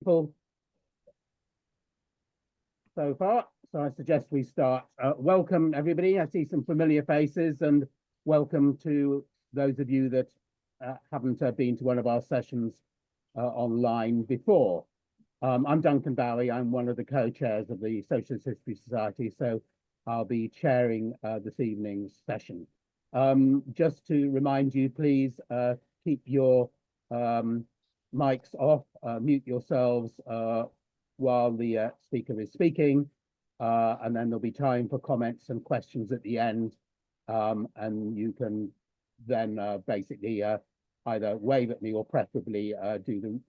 So far, so I suggest we start. Welcome, everybody. I see some familiar faces, and welcome to those of you that haven't been to one of our sessions online before. I'm Duncan Bowie. I'm one of the co-chairs of the Socialist History Society, so I'll be chairing this evening's session. Just to remind you, please keep your mics off, mute yourselves while the speaker is speaking, and then there'll be time for comments and questions at the end, and you can then basically either wave at me or preferably do the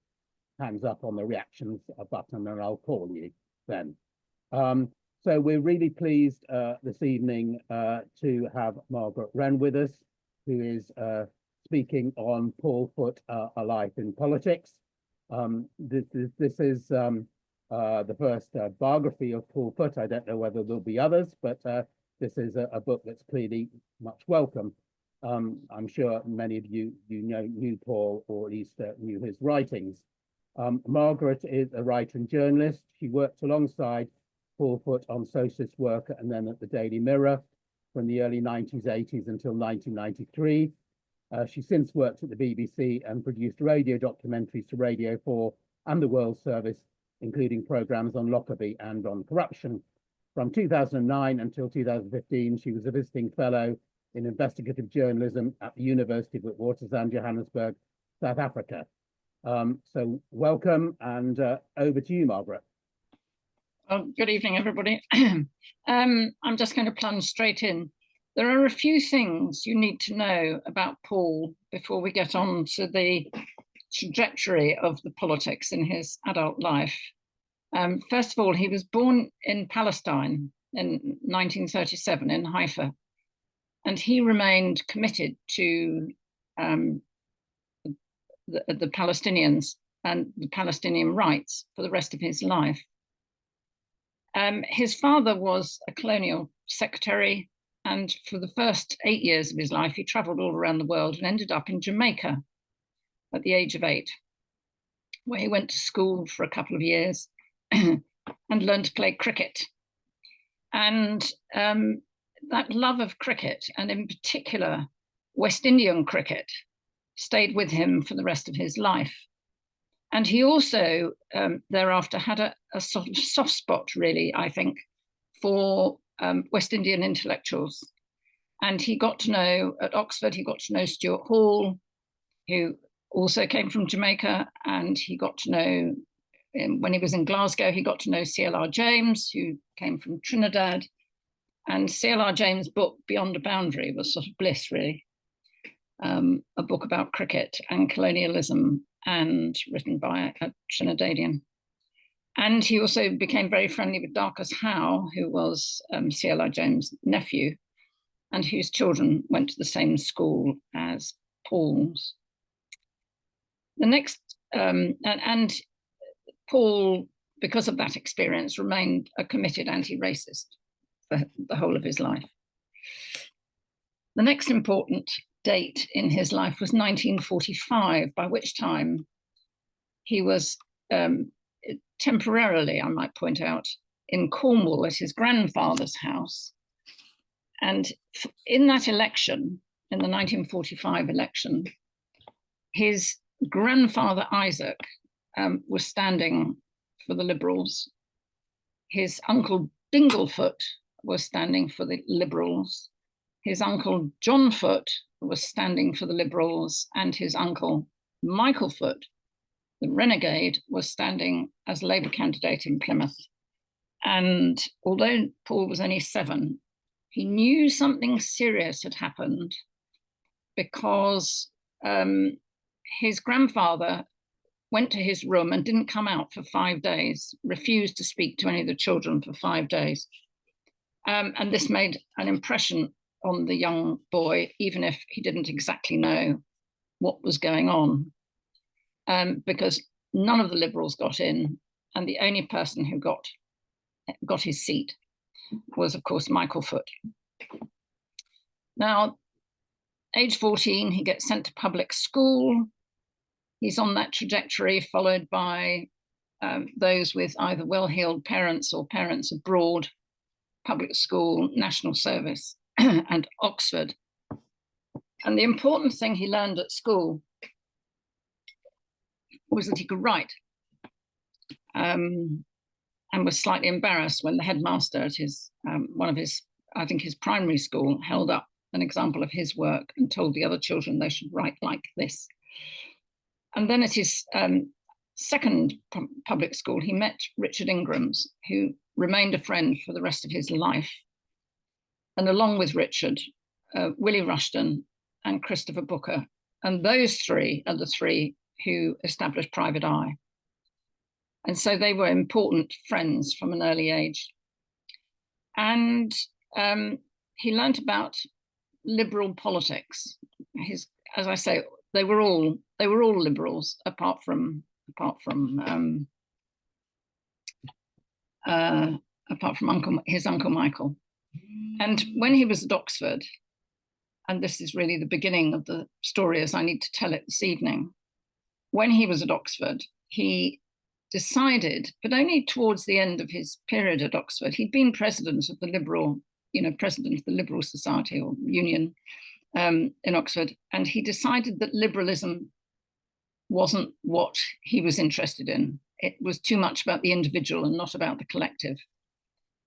hands up on the reactions button, and I'll call you then. So we're really pleased this evening to have Margaret Renn with us, who is speaking on Paul Foot, A Life in Politics. This is the first biography of Paul Foot. I don't know whether there'll be others, but this is a book that's clearly much welcome. I'm sure many of you knew Paul, or at least knew his writings. Margaret is a writer and journalist. She worked alongside Paul Foot on Socialist Worker and then at the Daily Mirror from the early 1980s until 1993. She since worked at the BBC and produced radio documentaries to Radio 4 and the World Service, including programmes on Lockerbie and on corruption. From 2009 until 2015, she was a visiting fellow in investigative journalism at the University of Witwatersrand, Johannesburg, South Africa. So welcome, and over to you, Margaret. Well, good evening, everybody. I'm just going to plunge straight in. There are a few things you need to know about Paul before we get on to the trajectory of the politics in his adult life. First of all, he was born in Palestine in 1937 in Haifa, and he remained committed to the Palestinians and the Palestinian rights for the rest of his life. His father was a colonial secretary, and for the first 8 years of his life, he traveled all around the world and ended up in Jamaica at the age of 8, where he went to school for a couple of years and learned to play cricket. And that love of cricket, and in particular West Indian cricket, stayed with him for the rest of his life. And he also thereafter had a sort of soft spot, really, I think, for West Indian intellectuals. And he got to know, at Oxford, he got to know Stuart Hall, who also came from Jamaica, and he got to know, when he was in Glasgow, he got to know C.L.R. James, who came from Trinidad. And C.L.R. James' book, Beyond a Boundary, was sort of bliss, really. A book about cricket and colonialism, and written by a Trinidadian. And he also became very friendly with Darcus Howe, who was C.L.R. James' nephew, and whose children went to the same school as Paul's. The next, and Paul, because of that experience, remained a committed anti-racist for the whole of his life. The next important date in his life was 1945, by which time he was temporarily, I might point out, in Cornwall at his grandfather's house. And in that election, in the 1945 election, his grandfather Isaac was standing for the Liberals. His uncle Dinglefoot was standing for the Liberals. His uncle John Foot was standing for the Liberals, and his uncle Michael Foot, the renegade, was standing as Labour candidate in Plymouth. And although Paul was only 7, he knew something serious had happened, because his grandfather went to his room and didn't come out for 5 days, refused to speak to any of the children for 5 days. And this made an impression on the young boy, even if he didn't exactly know what was going on, because none of the Liberals got in, and the only person who got his seat was, of course, Michael Foot. Now, age 14, he gets sent to public school. He's on that trajectory, followed by those with either well-heeled parents or parents abroad, public school, national service, and Oxford. And the important thing he learned at school was that he could write, and was slightly embarrassed when the headmaster at his one of his, I think his primary school, held up an example of his work and told the other children they should write like this. And then at his second public school, he met Richard Ingrams, who remained a friend for the rest of his life. And along with Richard, Willie Rushton and Christopher Booker. And those three are the three who established Private Eye. And so they were important friends from an early age. And he learnt about liberal politics. As I say, they were all liberals, apart from his uncle Michael. And when he was at Oxford, and this is really the beginning of the story as I need to tell it this evening, when he was at Oxford, he decided, but only towards the end of his period at Oxford, he'd been president of the Liberal, president of the Liberal Society or Union in Oxford, and he decided that liberalism wasn't what he was interested in. It was too much about the individual and not about the collective.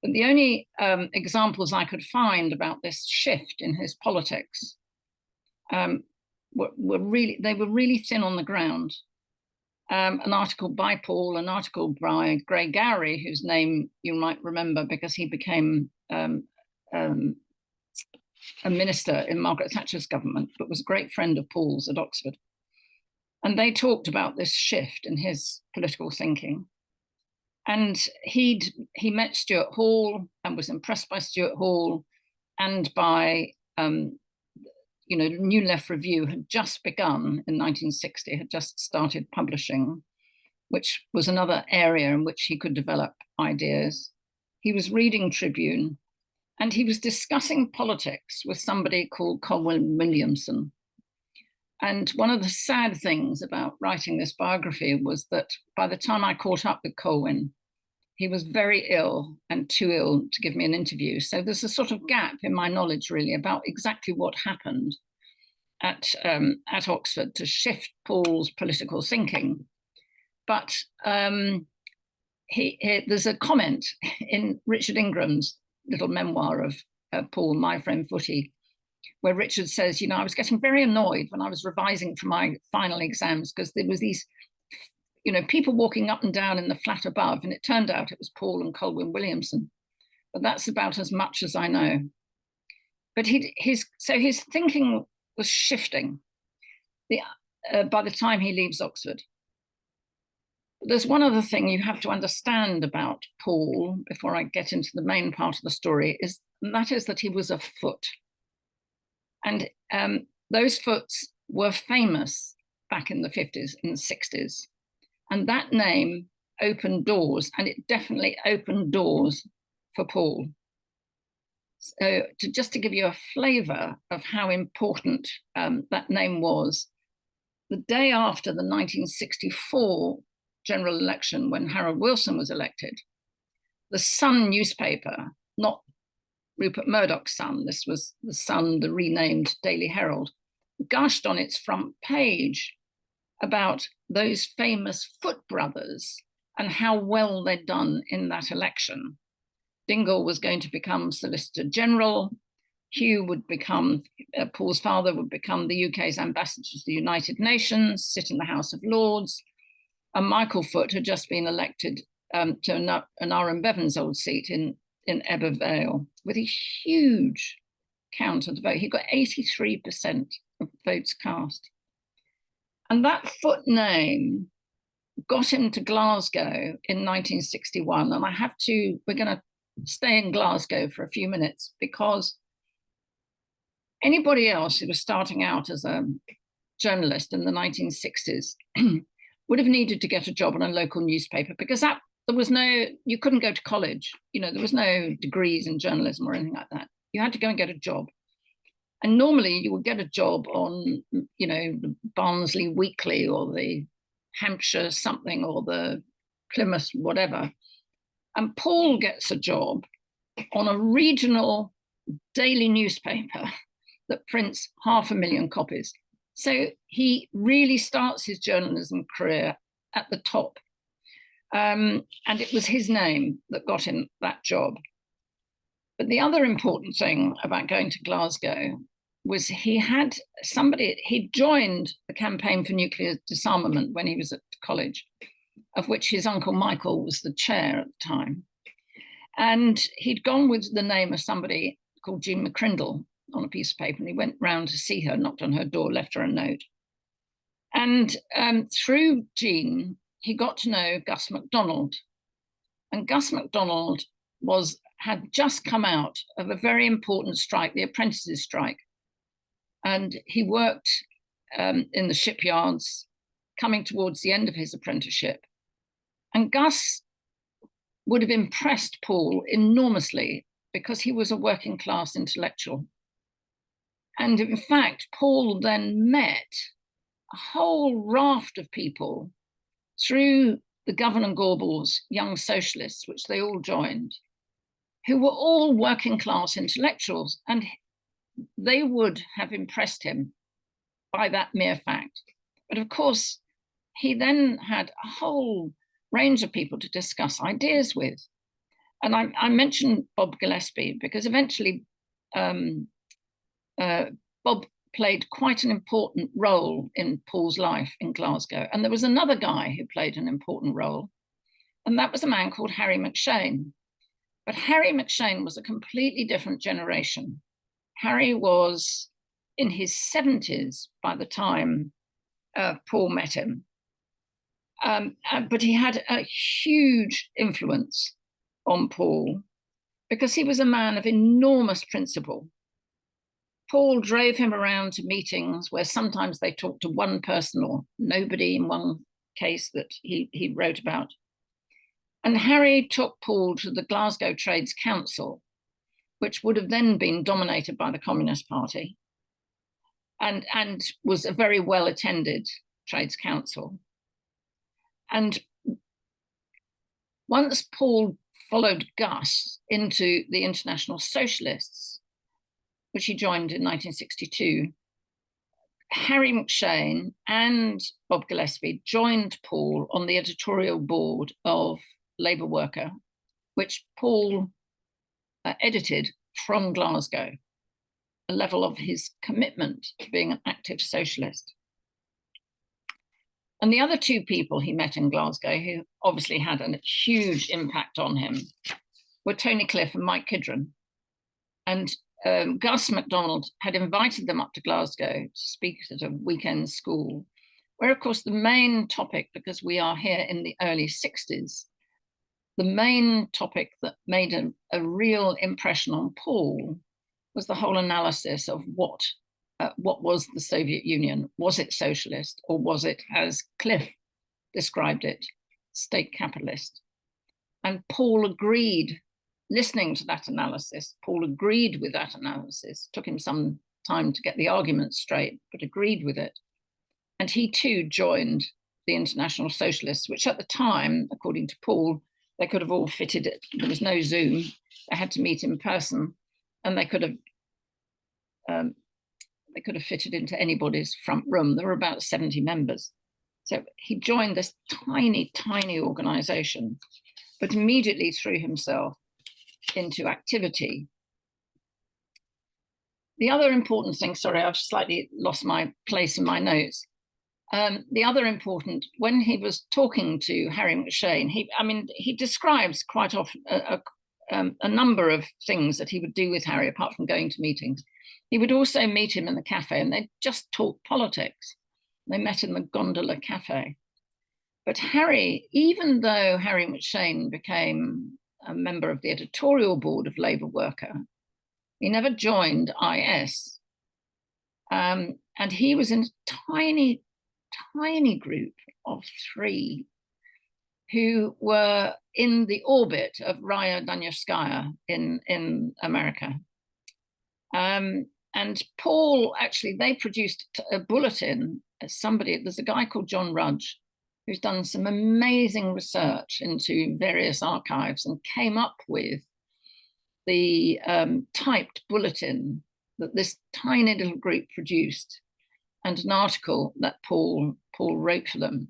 But the only examples I could find about this shift in his politics were really thin on the ground. An article by Paul, an article by Grey Gowrie, whose name you might remember because he became a minister in Margaret Thatcher's government, but was a great friend of Paul's at Oxford. And they talked about this shift in his political thinking. And he met Stuart Hall and was impressed by Stuart Hall and by, New Left Review had just begun in 1960, had just started publishing, which was another area in which he could develop ideas. He was reading Tribune and he was discussing politics with somebody called Colwyn Williamson. And one of the sad things about writing this biography was that by the time I caught up with Colwyn, he was very ill and too ill to give me an interview. So there's a sort of gap in my knowledge really about exactly what happened at Oxford to shift Paul's political thinking. But there's a comment in Richard Ingram's little memoir of Paul, My Friend Footy, where Richard says, I was getting very annoyed when I was revising for my final exams because there was these, people walking up and down in the flat above, and it turned out it was Paul and Colwyn Williamson. But that's about as much as I know. But his thinking was shifting by the time he leaves Oxford. There's one other thing you have to understand about Paul before I get into the main part of the story, and that is that he was a foot. And those foots were famous back in the 50s and 60s. And that name opened doors, and it definitely opened doors for Paul. So just to give you a flavor of how important that name was, the day after the 1964 general election, when Harold Wilson was elected, the Sun newspaper, not Rupert Murdoch's Sun, this was the Sun, the renamed Daily Herald, gushed on its front page about those famous Foot brothers and how well they'd done in that election. Dingle was going to become Solicitor General. Hugh would become, Paul's father would become the UK's ambassador to the United Nations, sit in the House of Lords. And Michael Foot had just been elected to an R.M. Bevan's old seat in Ebbw Vale with a huge count of the vote. He got 83% of votes cast. And that Foot name got him to Glasgow in 1961. And we're going to stay in Glasgow for a few minutes because anybody else who was starting out as a journalist in the 1960s would have needed to get a job in a local newspaper because you couldn't go to college. There was no degrees in journalism or anything like that. You had to go and get a job. And normally you would get a job on, the Barnsley Weekly or the Hampshire something or the Plymouth, whatever. And Paul gets a job on a regional daily newspaper that prints 500,000 copies. So he really starts his journalism career at the top. And it was his name that got him that job. But the other important thing about going to Glasgow was he joined the campaign for nuclear disarmament when he was at college, of which his uncle Michael was the chair at the time. And he'd gone with the name of somebody called Jean McCrindle on a piece of paper, and he went round to see her, knocked on her door, left her a note. And through Jean, he got to know Gus MacDonald. And Gus MacDonald had just come out of a very important strike, the apprentices' strike. And he worked in the shipyards, coming towards the end of his apprenticeship. And Gus would have impressed Paul enormously because he was a working class intellectual. And in fact, Paul then met a whole raft of people through the Governor Gorbals Young Socialists, which they all joined, who were all working class intellectuals, and they would have impressed him by that mere fact. But of course, he then had a whole range of people to discuss ideas with. And I mentioned Bob Gillespie because eventually Bob played quite an important role in Paul's life in Glasgow. And there was another guy who played an important role, and that was a man called Harry McShane. But Harry McShane was a completely different generation. Harry was in his 70s by the time Paul met him. But he had a huge influence on Paul because he was a man of enormous principle. Paul drove him around to meetings where sometimes they talked to one person or nobody, in one case that he wrote about. And Harry took Paul to the Glasgow Trades Council, which would have then been dominated by the Communist Party, and was a very well-attended Trades Council. And once Paul followed Gus into the International Socialists, which he joined in 1962, Harry McShane and Bob Gillespie joined Paul on the editorial board of Labour Worker, which Paul edited from Glasgow, a level of his commitment to being an active socialist. And the other two people he met in Glasgow, who obviously had a huge impact on him, were Tony Cliff and Mike Kidron. And Gus MacDonald had invited them up to Glasgow to speak at a weekend school, where, of course, the main topic, because we are here in the early 60s, the main topic that made a real impression on Paul was the whole analysis of what was the Soviet Union. Was it socialist, or was it, as Cliff described it, state capitalist? And Paul agreed, listening to that analysis, Paul agreed with that analysis. Took him some time to get the arguments straight, but agreed with it. And he too joined the International Socialists, which at the time, according to Paul, they could have all fitted it. There was no Zoom. They had to meet in person, and they could have fitted into anybody's front room. There were about 70 members. So he joined this tiny, tiny organization, but immediately threw himself into activity. The other important thing, sorry, I've slightly lost my place in my notes. The other important, when he was talking to Harry McShane, he describes quite often a number of things that he would do with Harry, apart from going to meetings. He would also meet him in the cafe, and they'd just talk politics. They met in the Gondola Cafe. But Harry, even though Harry McShane became a member of the editorial board of Labour Worker, he never joined IS. And he was in a tiny, tiny group of 3 who were in the orbit of Raya Dunyoskaya in America. And Paul, actually, they produced a bulletin. There's a guy called John Rudge, who's done some amazing research into various archives and came up with the typed bulletin that this tiny little group produced, and an article that Paul wrote for them.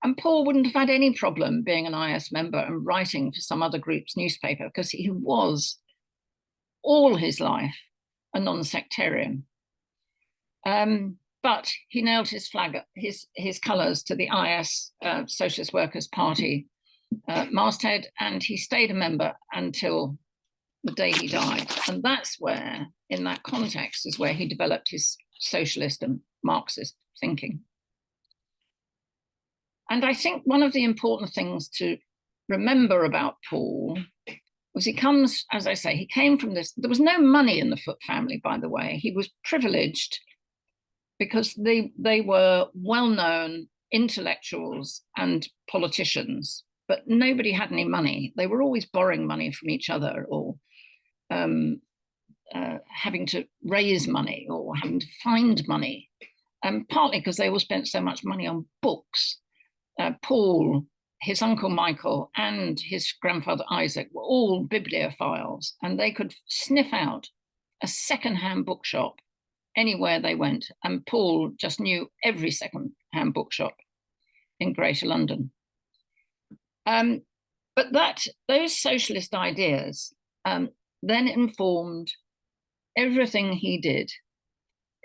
And Paul wouldn't have had any problem being an IS member and writing for some other group's newspaper, because he was all his life a non-sectarian. But he nailed his flag, his colours to the IS Socialist Workers Party masthead, and he stayed a member until the day he died. And that's where, in that context, is where he developed his socialist and Marxist thinking. And I think one of the important things to remember about Paul was he comes, as I say, he came from this, there was no money in the Foote family, by the way. He was privileged because they were well-known intellectuals and politicians, but nobody had any money. They were always borrowing money from each other, or having to raise money, or having to find money, partly because they all spent so much money on books. Paul, his uncle Michael, and his grandfather Isaac were all bibliophiles, and they could sniff out a second-hand bookshop anywhere they went. And Paul just knew every second-hand bookshop in Greater London. But those socialist ideas then informed everything he did.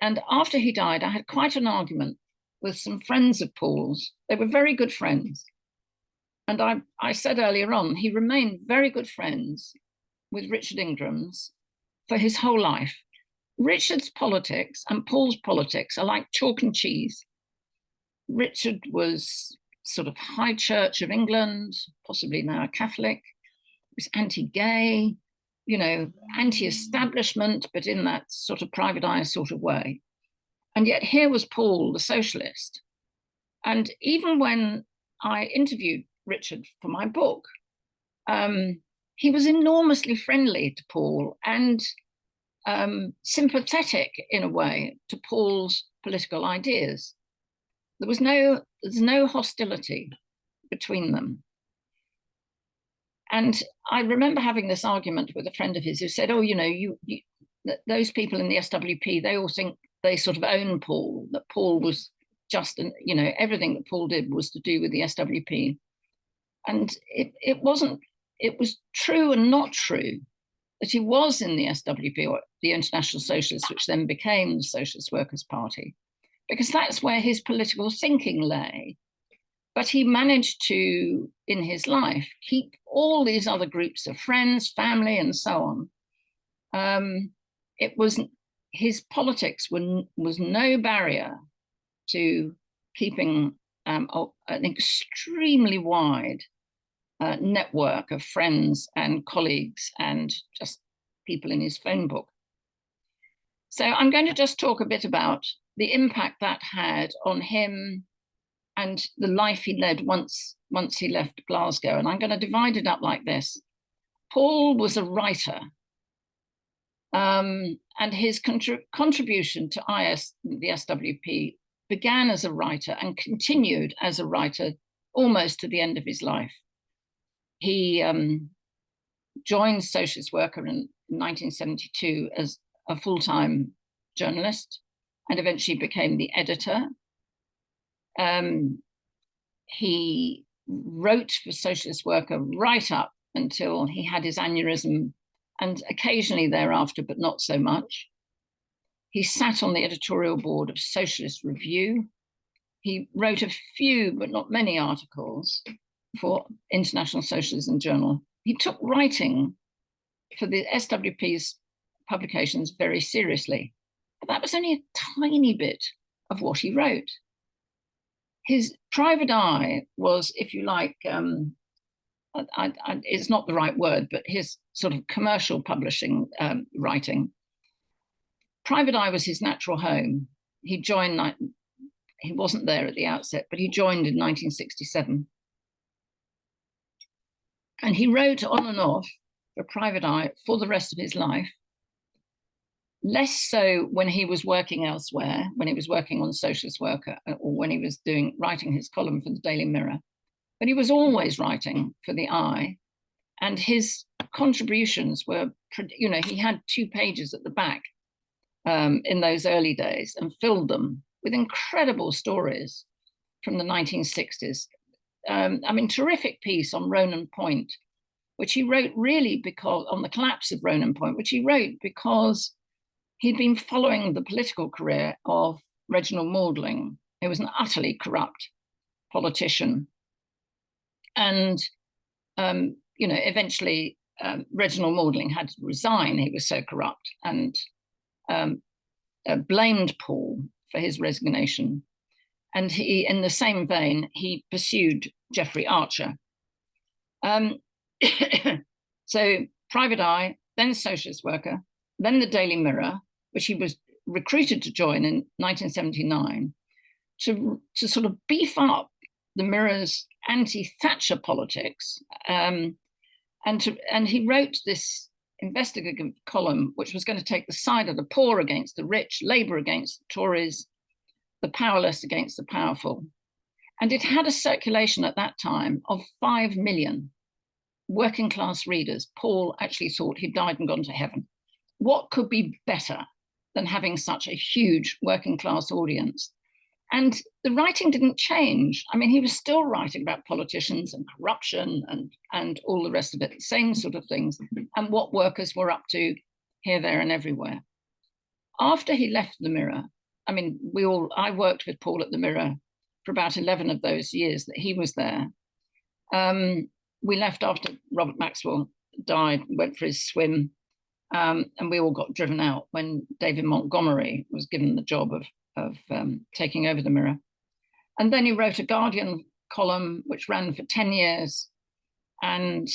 And after he died, I had quite an argument with some friends of Paul's. They were very good friends. And I said earlier on, he remained very good friends with Richard Ingram's for his whole life. Richard's politics and Paul's politics are like chalk and cheese. Richard was sort of High Church of England, possibly now a Catholic. He was anti-gay, you know, anti-establishment, but in that sort of private eye sort of way. And yet here was Paul, the socialist. And even when I interviewed Richard for my book, he was enormously friendly to Paul and sympathetic in a way to Paul's political ideas. There's no hostility between them. And I remember having this argument with a friend of his who said, oh, you know, those people in the SWP, they all think they sort of own Paul, that Paul was just, you know, everything that Paul did was to do with the SWP. And it wasn't, it was true and not true that he was in the SWP, or the International Socialists, which then became the Socialist Workers' Party, because that's where his political thinking lay. But he managed to, in his life, keep all these other groups of friends, family, and so on. It was, his politics was no barrier to keeping an extremely wide network of friends and colleagues and just people in his phone book. So I'm going to just talk a bit about the impact that had on him and the life he led once he left Glasgow. And I'm going to divide it up like this. Paul was a writer, and his contribution to IS, the SWP, began as a writer and continued as a writer almost to the end of his life. He joined Socialist Worker in 1972 as a full-time journalist and eventually became the editor. He wrote for Socialist Worker right up until he had his aneurysm, and occasionally thereafter, but not so much. He sat on the editorial board of Socialist Review. He wrote a few, but not many, articles for International Socialism Journal. He took writing for the SWP's publications very seriously, but that was only a tiny bit of what he wrote. His private eye was, if you like, it's not the right word, but his sort of commercial publishing writing. Private eye was his natural home. He joined, he wasn't there at the outset, but he joined in 1967. And he wrote on and off for Private Eye for the rest of his life. less so when he was working elsewhere, when he was working on Socialist Worker, or when he was writing his column for the Daily Mirror, but he was always writing for the Eye, and his contributions were, you know, he had 2 pages at the back in those early days and filled them with incredible stories from the 1960s. I mean, terrific piece on Ronan Point, which he wrote really because, on the collapse of Ronan Point, which he wrote because he'd been following the political career of Reginald Maudling, who was an utterly corrupt politician. And, you know, eventually Reginald Maudling had to resign. He was so corrupt, and blamed Paul for his resignation. And he, in the same vein, he pursued Geoffrey Archer. So Private Eye, then Socialist Worker, then the Daily Mirror, which he was recruited to join in 1979, to sort of beef up the Mirror's anti-Thatcher politics. And he wrote this investigative column, which was going to take the side of the poor against the rich, Labour against the Tories, the powerless against the powerful. And it had a circulation at that time of 5 million working class readers. Paul actually thought he'd died and gone to heaven. What could be better than having such a huge working class audience? And the writing didn't change. I mean, he was still writing about politicians and corruption and all the rest of it, same sort of things, and what workers were up to here, there, and everywhere. After he left the Mirror, I mean, I worked with Paul at the Mirror for about 11 of those years that he was there. We left after Robert Maxwell died, went for his swim, and we all got driven out when David Montgomery was given the job of taking over the Mirror. And then he wrote a Guardian column, which ran for 10 years. And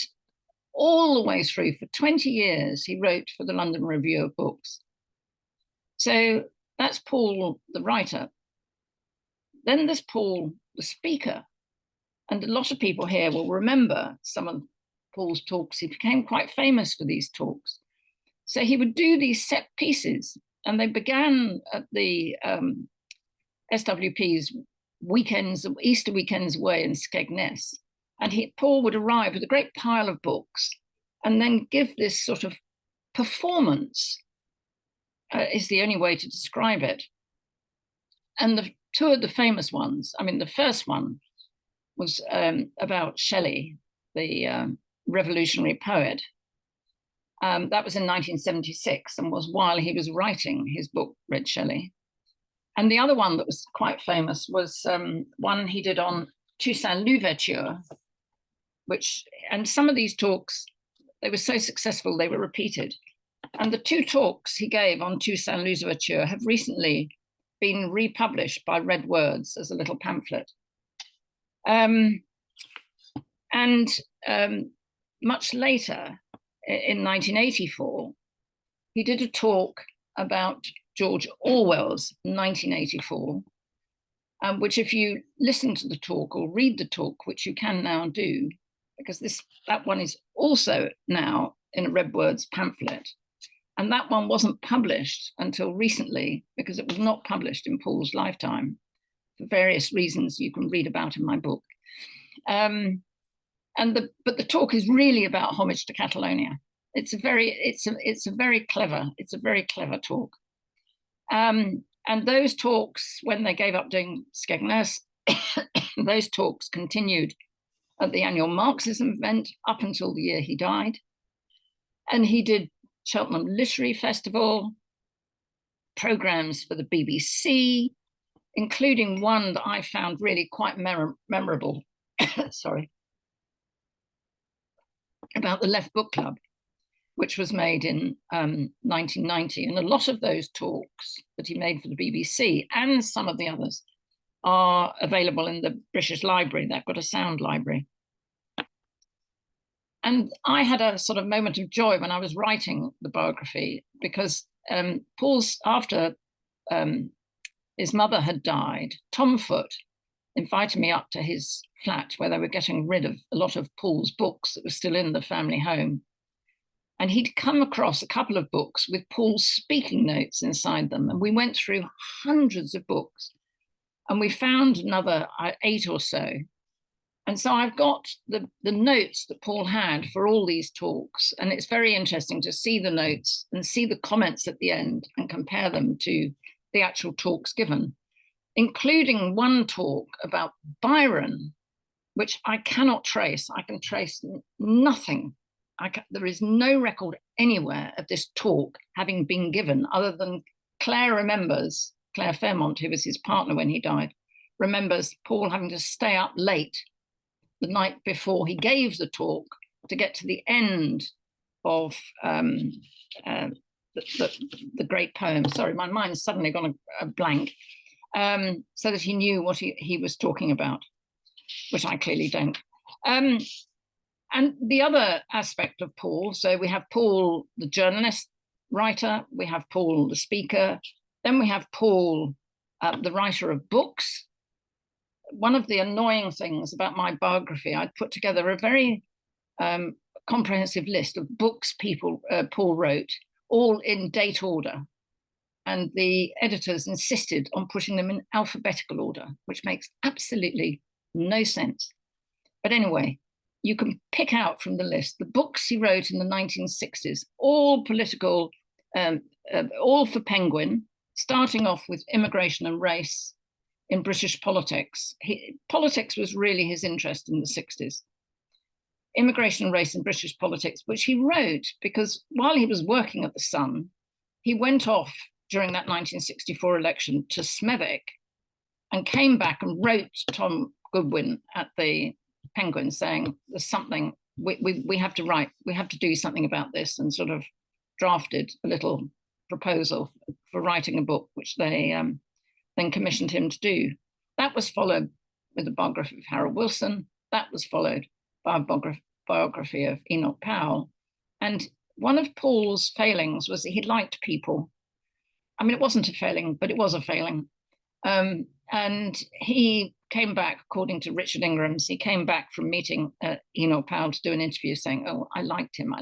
all the way through, for 20 years, he wrote for the London Review of Books. So that's Paul, the writer. Then there's Paul, the speaker. And a lot of people here will remember some of Paul's talks. He became quite famous for these talks. So he would do these set pieces, and they began at the SWP's weekends, Easter weekends away in Skegness. And Paul would arrive with a great pile of books and then give this sort of performance, is the only way to describe it. And the 2 of the famous ones, I mean, the first one was about Shelley, the revolutionary poet. That was in 1976 and was while he was writing his book, Read Shelley. And the other one that was quite famous was one he did on Toussaint Louverture, and some of these talks, they were so successful, they were repeated. And the 2 talks he gave on Toussaint Louverture have recently been republished by Red Words as a little pamphlet. Much later, in 1984, he did a talk about George Orwell's 1984, which if you listen to the talk or read the talk, which you can now do, because that one is also now in a Red Words pamphlet. And that one wasn't published until recently because it was not published in Paul's lifetime for various reasons you can read about in my book. But the talk is really about homage to Catalonia. It's a very clever talk. And those talks, when they gave up doing Skegness, those talks continued at the annual Marxism event up until the year he died. And he did Cheltenham Literary Festival, programs for the BBC, including one that I found really quite memorable, sorry, about the Left Book Club, which was made in 1990. And a lot of those talks that he made for the BBC and some of the others are available in the British Library. They've got a sound library. And I had a sort of moment of joy when I was writing the biography, because Paul's, after his mother had died, Tom Foote invited me up to his flat where they were getting rid of a lot of Paul's books that were still in the family home. And he'd come across a couple of books with Paul's speaking notes inside them. And we went through hundreds of books and we found another 8 or so. And so I've got the notes that Paul had for all these talks. And it's very interesting to see the notes and see the comments at the end and compare them to the actual talks given, including one talk about Byron, which I cannot trace. I can trace nothing. There is no record anywhere of this talk having been given, other than Claire Fairmont, who was his partner when he died, remembers Paul having to stay up late the night before he gave the talk to get to the end of the great poem. Sorry, my mind's suddenly gone a blank. So that he knew what he was talking about, which I clearly don't. And the other aspect of Paul, so we have Paul, the journalist, writer, we have Paul, the speaker, then we have Paul, the writer of books. One of the annoying things about my biography, I'd put together a very comprehensive list of books Paul wrote, all in date order. And the editors insisted on putting them in alphabetical order, which makes absolutely no sense. But anyway, you can pick out from the list the books he wrote in the 1960s, all political, all for Penguin, starting off with Immigration and Race in British politics. Politics was really his interest in the 60s. Immigration and Race in British politics, which he wrote because while he was working at the Sun, he went off during that 1964 election to Smethwick and came back and wrote Tom Goodwin at the Penguin saying, there's something we have to write, we have to do something about this, and sort of drafted a little proposal for writing a book, which they then commissioned him to do. That was followed with a biography of Harold Wilson. That was followed by a biography of Enoch Powell. And one of Paul's failings was that he liked people. I mean, it wasn't a failing, but it was a failing. And he came back, according to Richard Ingram's, he came back from meeting Enoch Powell to do an interview saying, oh, I liked him.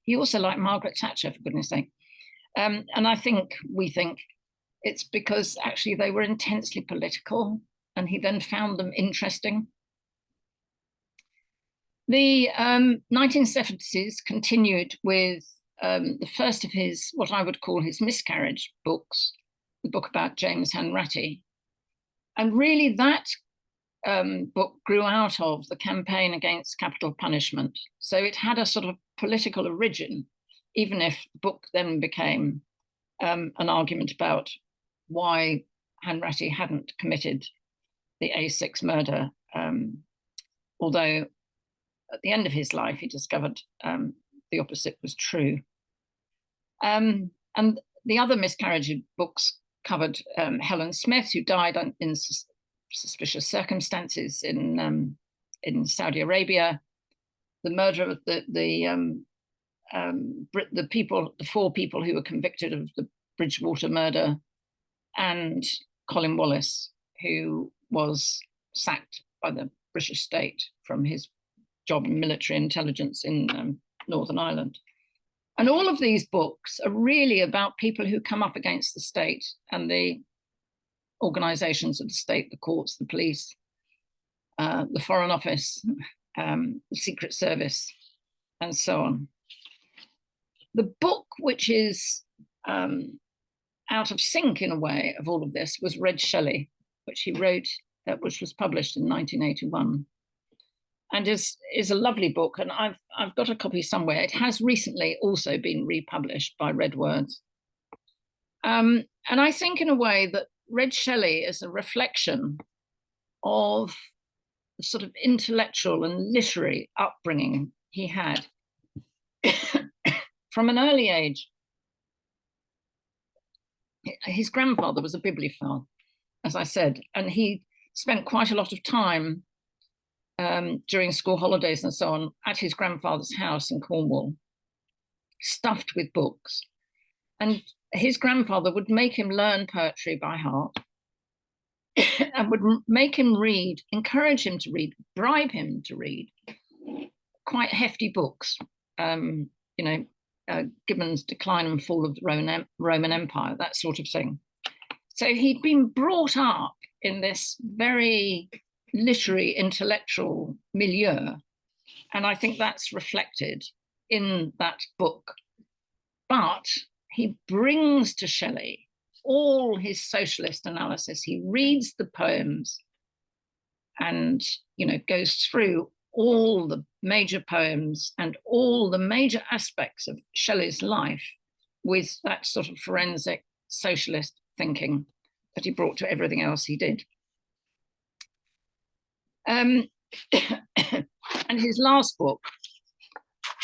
He also liked Margaret Thatcher, for goodness sake. And we think it's because actually they were intensely political, and he then found them interesting. The 1970s continued with the first of his, what I would call his miscarriage books, the book about James Hanratty. And really that book grew out of the campaign against capital punishment. So it had a sort of political origin, even if the book then became an argument about why Hanratty hadn't committed the A6 murder, although at the end of his life, he discovered the opposite was true. And the other miscarriage books covered Helen Smith, who died in suspicious circumstances in Saudi Arabia, the murder of the 4 people who were convicted of the Bridgewater murder, and Colin Wallace, who was sacked by the British state from his job in military intelligence in Northern Ireland. And all of these books are really about people who come up against the state and the organizations of the state, the courts, the police, the Foreign Office, the Secret Service, and so on. The book which is out of sync in a way of all of this was Red Shelley, which he wrote, which was published in 1981. And is a lovely book, and I've got a copy somewhere. It has recently also been republished by Red Words. And I think in a way that Red Shelley is a reflection of the sort of intellectual and literary upbringing he had from an early age. His grandfather was a bibliophile, as I said, and he spent quite a lot of time during school holidays and so on at his grandfather's house in Cornwall, stuffed with books. And his grandfather would make him learn poetry by heart and would make him read, encourage him to read, bribe him to read quite hefty books, Gibbon's Decline and Fall of the Roman Empire, that sort of thing. So he'd been brought up in this very literary, intellectual milieu. And I think that's reflected in that book. But he brings to Shelley all his socialist analysis. He reads the poems and, goes through all the major poems and all the major aspects of Shelley's life with that sort of forensic socialist thinking that he brought to everything else he did. And his last book,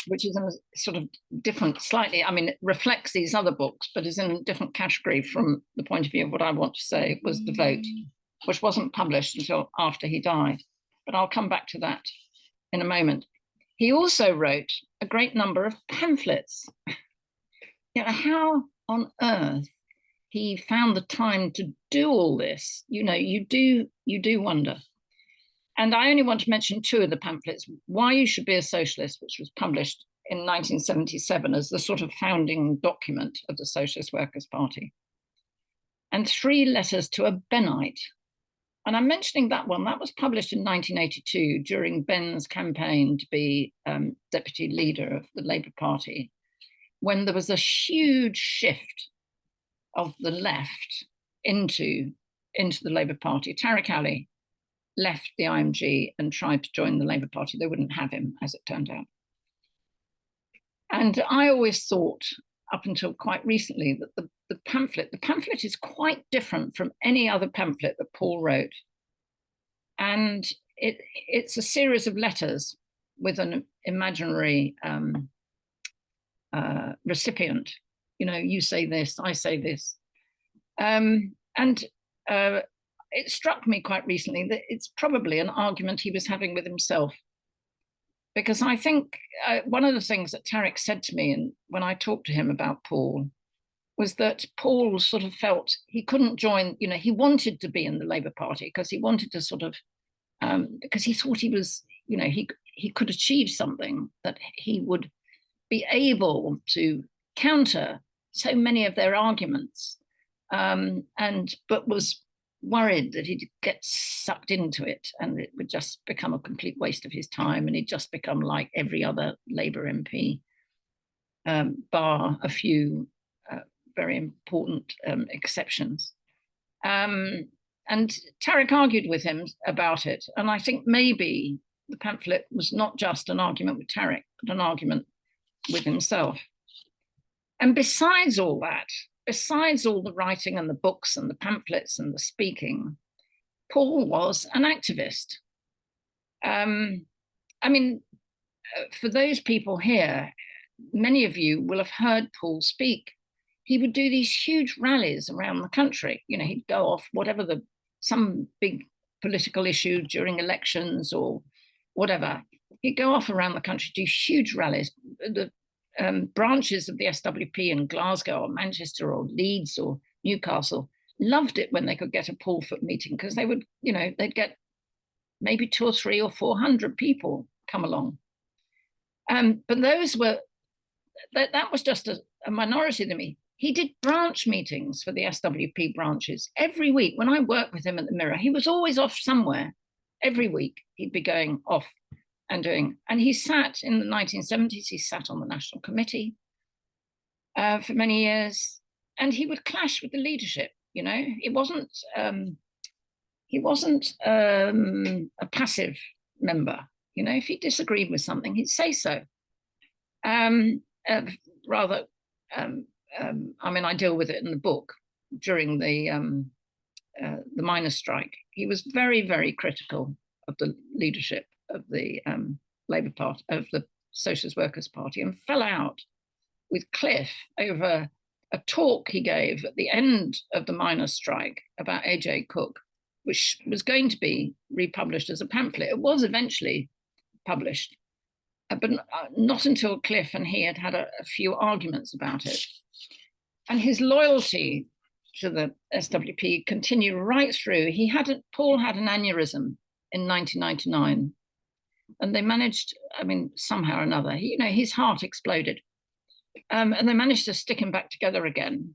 which is in a sort of different, slightly, it reflects these other books, but is in a different category from the point of view of what I want to say, was The Vote, which wasn't published until after he died. But I'll come back to that in a moment. He also wrote a great number of pamphlets. How on earth he found the time to do all this, you do wonder. And I only want to mention two of the pamphlets. Why You Should Be a Socialist, which was published in 1977 as the sort of founding document of the Socialist Workers' Party. And Three Letters to a Benite. And I'm mentioning that one. That was published in 1982 during Ben's campaign to be deputy leader of the Labour Party, when there was a huge shift of the left into the Labour Party. Tariq Ali left the IMG and tried to join the Labour Party. They wouldn't have him, as it turned out. And I always thought, up until quite recently, that the pamphlet is quite different from any other pamphlet that Paul wrote. And it's a series of letters with an imaginary recipient. You say this, I say this. It struck me quite recently that it's probably an argument he was having with himself. Because I think one of the things that Tariq said to me, and when I talked to him about Paul, was that Paul sort of felt he couldn't join, he wanted to be in the Labour Party because he wanted to sort of, because he thought he was, he could achieve something, that he would be able to counter so many of their arguments, but was worried that he'd get sucked into it and it would just become a complete waste of his time, and he'd just become like every other Labour MP, bar a few very important exceptions. And Tariq argued with him about it, and I think maybe the pamphlet was not just an argument with Tariq, but an argument with himself. And besides all that, besides all the writing and the books and the pamphlets and the speaking, Paul was an activist. For those people here, many of you will have heard Paul speak. He would do these huge rallies around the country. He'd go off some big political issue during elections or whatever. He'd go off around the country, do huge rallies. The branches of the SWP in Glasgow or Manchester or Leeds or Newcastle loved it when they could get a Paul Foot meeting, because they would, they'd get maybe 200 or 300 or 400 people come along. But those were, that was just a minority to me. He did branch meetings for the SWP branches every week. When I worked with him at the Mirror, he was always off somewhere. Every week he'd be going off and doing. And he sat in the 1970s, he sat on the National Committee for many years, and he would clash with the leadership. He wasn't a passive member. If he disagreed with something, he'd say so. I deal with it in the book during the miners' strike. He was very, very critical of the leadership of the Labour Party, of the Socialist Workers' Party, and fell out with Cliff over a talk he gave at the end of the miners' strike about A.J. Cook, which was going to be republished as a pamphlet. It was eventually published, but not until Cliff and he had a few arguments about it. And his loyalty to the SWP continued right through. Paul had an aneurysm in 1999, and they managed, somehow or another, his heart exploded. And they managed to stick him back together again.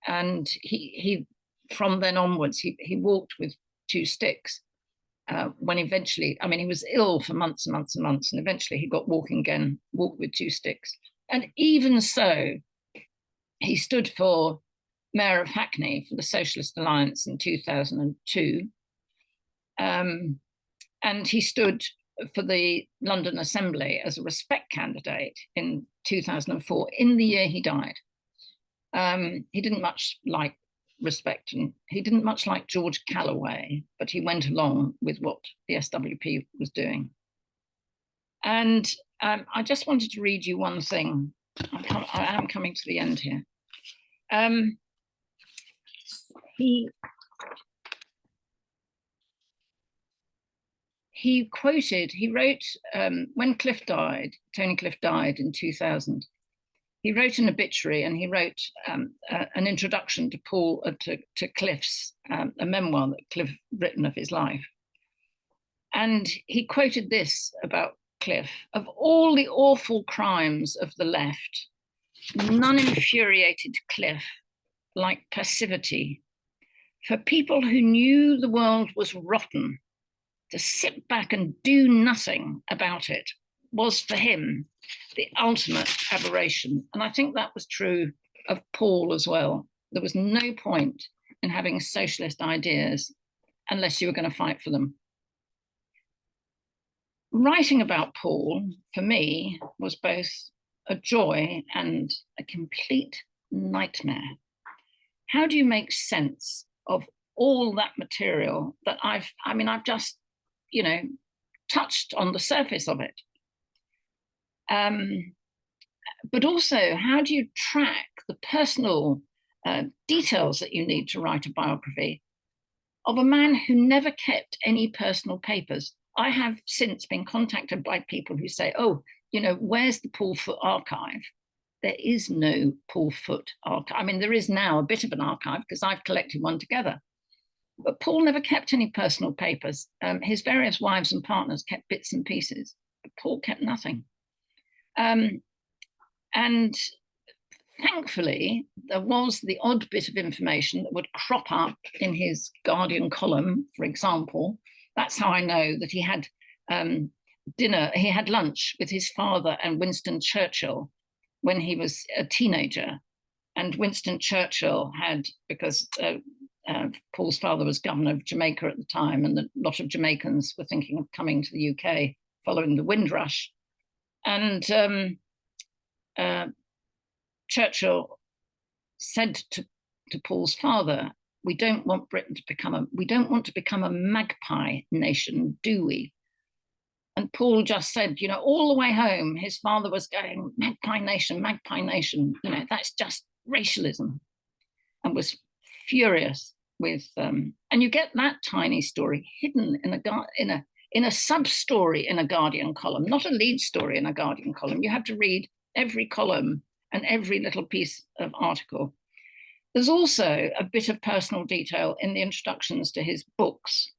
And he from then onwards, he walked with 2 sticks. When eventually, I mean, he was ill for months and months and months, and eventually he got walking again, walked with 2 sticks. And even so, he stood for Mayor of Hackney for the Socialist Alliance in 2002. And he stood for the London Assembly as a respect candidate in 2004, in the year he died. He didn't much like respect, and he didn't much like George Calloway, but he went along with what the SWP was doing. And I just wanted to read you one thing. I am coming to the end here. He wrote, when Cliff died, Tony Cliff died in 2000, he wrote an obituary, and he wrote an introduction to to Cliff's, a memoir that Cliff written of his life. And he quoted this about Cliff: "Of all the awful crimes of the left, none infuriated Cliff like passivity. For people who knew the world was rotten, to sit back and do nothing about it was for him the ultimate aberration." And I think that was true of Paul as well. There was no point in having socialist ideas unless you were going to fight for them. Writing about Paul, for me, was both a joy and a complete nightmare. How do you make sense of all that material that I've just, touched on the surface of it? But also, how do you track the personal details that you need to write a biography of a man who never kept any personal papers? I have since been contacted by people who say, "Oh, where's the Paul Foot archive?" There is no Paul Foot archive. I mean, there is now a bit of an archive because I've collected one together. But Paul never kept any personal papers. His various wives and partners kept bits and pieces, but Paul kept nothing. And thankfully, there was the odd bit of information that would crop up in his Guardian column, for example. That's how I know that he had he had lunch with his father and Winston Churchill when he was a teenager. And Winston Churchill had, because Paul's father was governor of Jamaica at the time, and a lot of Jamaicans were thinking of coming to the UK following the Windrush. And Churchill said to Paul's father, we don't want to become a magpie nation, do we? And Paul just said, all the way home, his father was going, magpie nation, that's just racialism, and was furious with, and you get that tiny story hidden in a sub-story in a Guardian column, not a lead story in a Guardian column. You have to read every column and every little piece of article. There's also a bit of personal detail in the introductions to his books.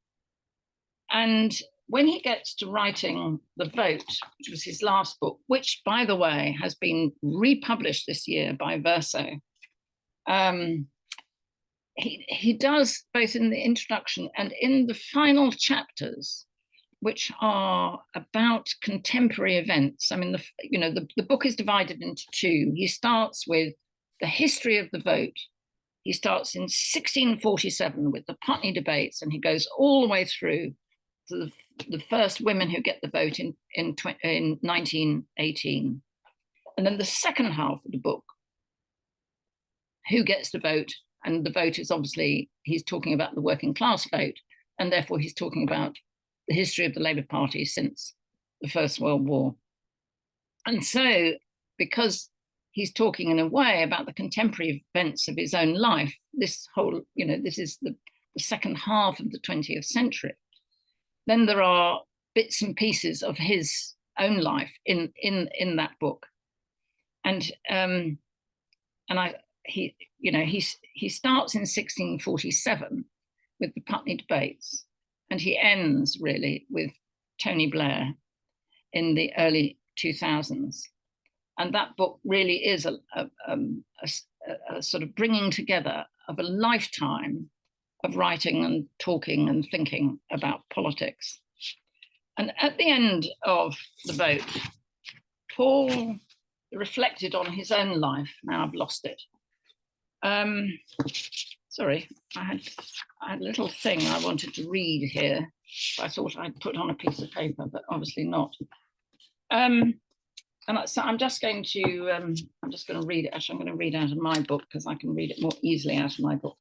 And when he gets to writing The Vote, which was his last book, which, by the way, has been republished this year by Verso, he does, both in the introduction and in the final chapters, which are about contemporary events. I mean, the book is divided into 2. He starts with the history of the vote. He starts in 1647 with the Putney debates, and he goes all the way through to the first women who get the vote in 1918. And then the second half of the book, who gets the vote? And the vote is obviously, he's talking about the working class vote, and therefore he's talking about the history of the Labour Party since the First World War. And so, because he's talking in a way about the contemporary events of his own life, this whole, this is the second half of the 20th century, then there are bits and pieces of his own life in that book. And he starts in 1647 with the Putney debates, and he ends really with Tony Blair in the early 2000s. And that book really is a sort of bringing together of a lifetime of writing and talking and thinking about politics. And at the end of the vote, Paul reflected on his own life. Now I've lost it. Sorry, I had a little thing I wanted to read here. I thought I'd put on a piece of paper, but obviously not. And so I'm just going to read it. Actually, I'm going to read out of my book because I can read it more easily out of my book.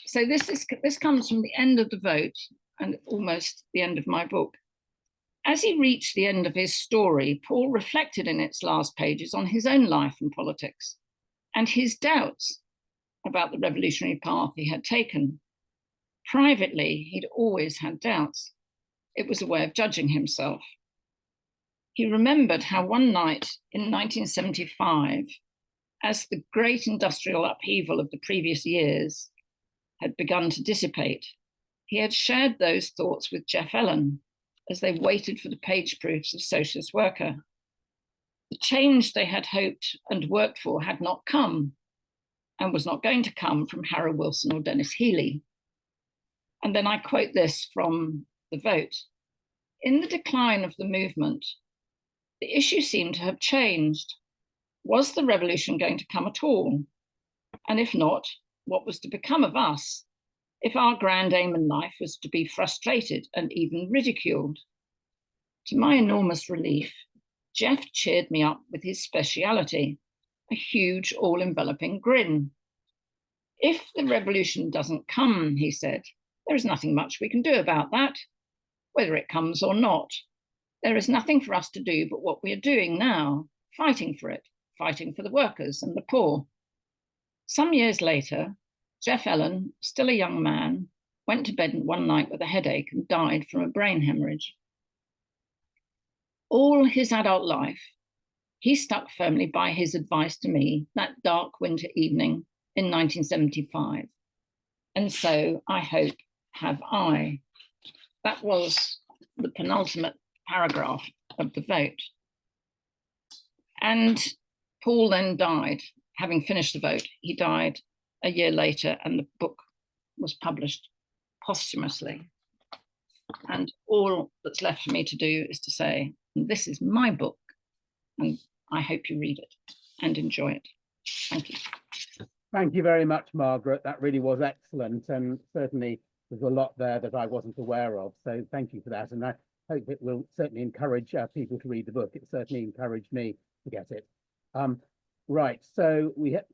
So this comes from the end of the vote and almost the end of my book. As he reached the end of his story, Paul reflected in its last pages on his own life and politics and his doubts about the revolutionary path he had taken. Privately, he'd always had doubts. It was a way of judging himself. He remembered how one night in 1975, as the great industrial upheaval of the previous years had begun to dissipate, he had shared those thoughts with Jeff Ellen as they waited for the page proofs of Socialist Worker. The change they had hoped and worked for had not come and was not going to come from Harold Wilson or Dennis Healy. And then I quote this from the vote. In the decline of the movement, the issue seemed to have changed. Was the revolution going to come at all? And if not, what was to become of us if our grand aim in life was to be frustrated and even ridiculed? To my enormous relief, Jeff cheered me up with his speciality, a huge, all-enveloping grin. If the revolution doesn't come, he said, there is nothing much we can do about that, whether it comes or not. There is nothing for us to do but what we are doing now, fighting for it, fighting for the workers and the poor. Some years later, Jeff Ellen, still a young man, went to bed one night with a headache and died from a brain hemorrhage. All his adult life, he stuck firmly by his advice to me that dark winter evening in 1975. And so, I hope, have I. That was the penultimate paragraph of the vote. And Paul then died, having finished the vote. He died a year later, and the book was published posthumously. And all that's left for me to do is to say, this is my book, and I hope you read it and enjoy it. Thank you. Thank you very much, Margaret. That really was excellent, and certainly there's a lot there that I wasn't aware of. So thank you for that, and I hope it will certainly encourage people to read the book. It certainly encouraged me to get it. Right, so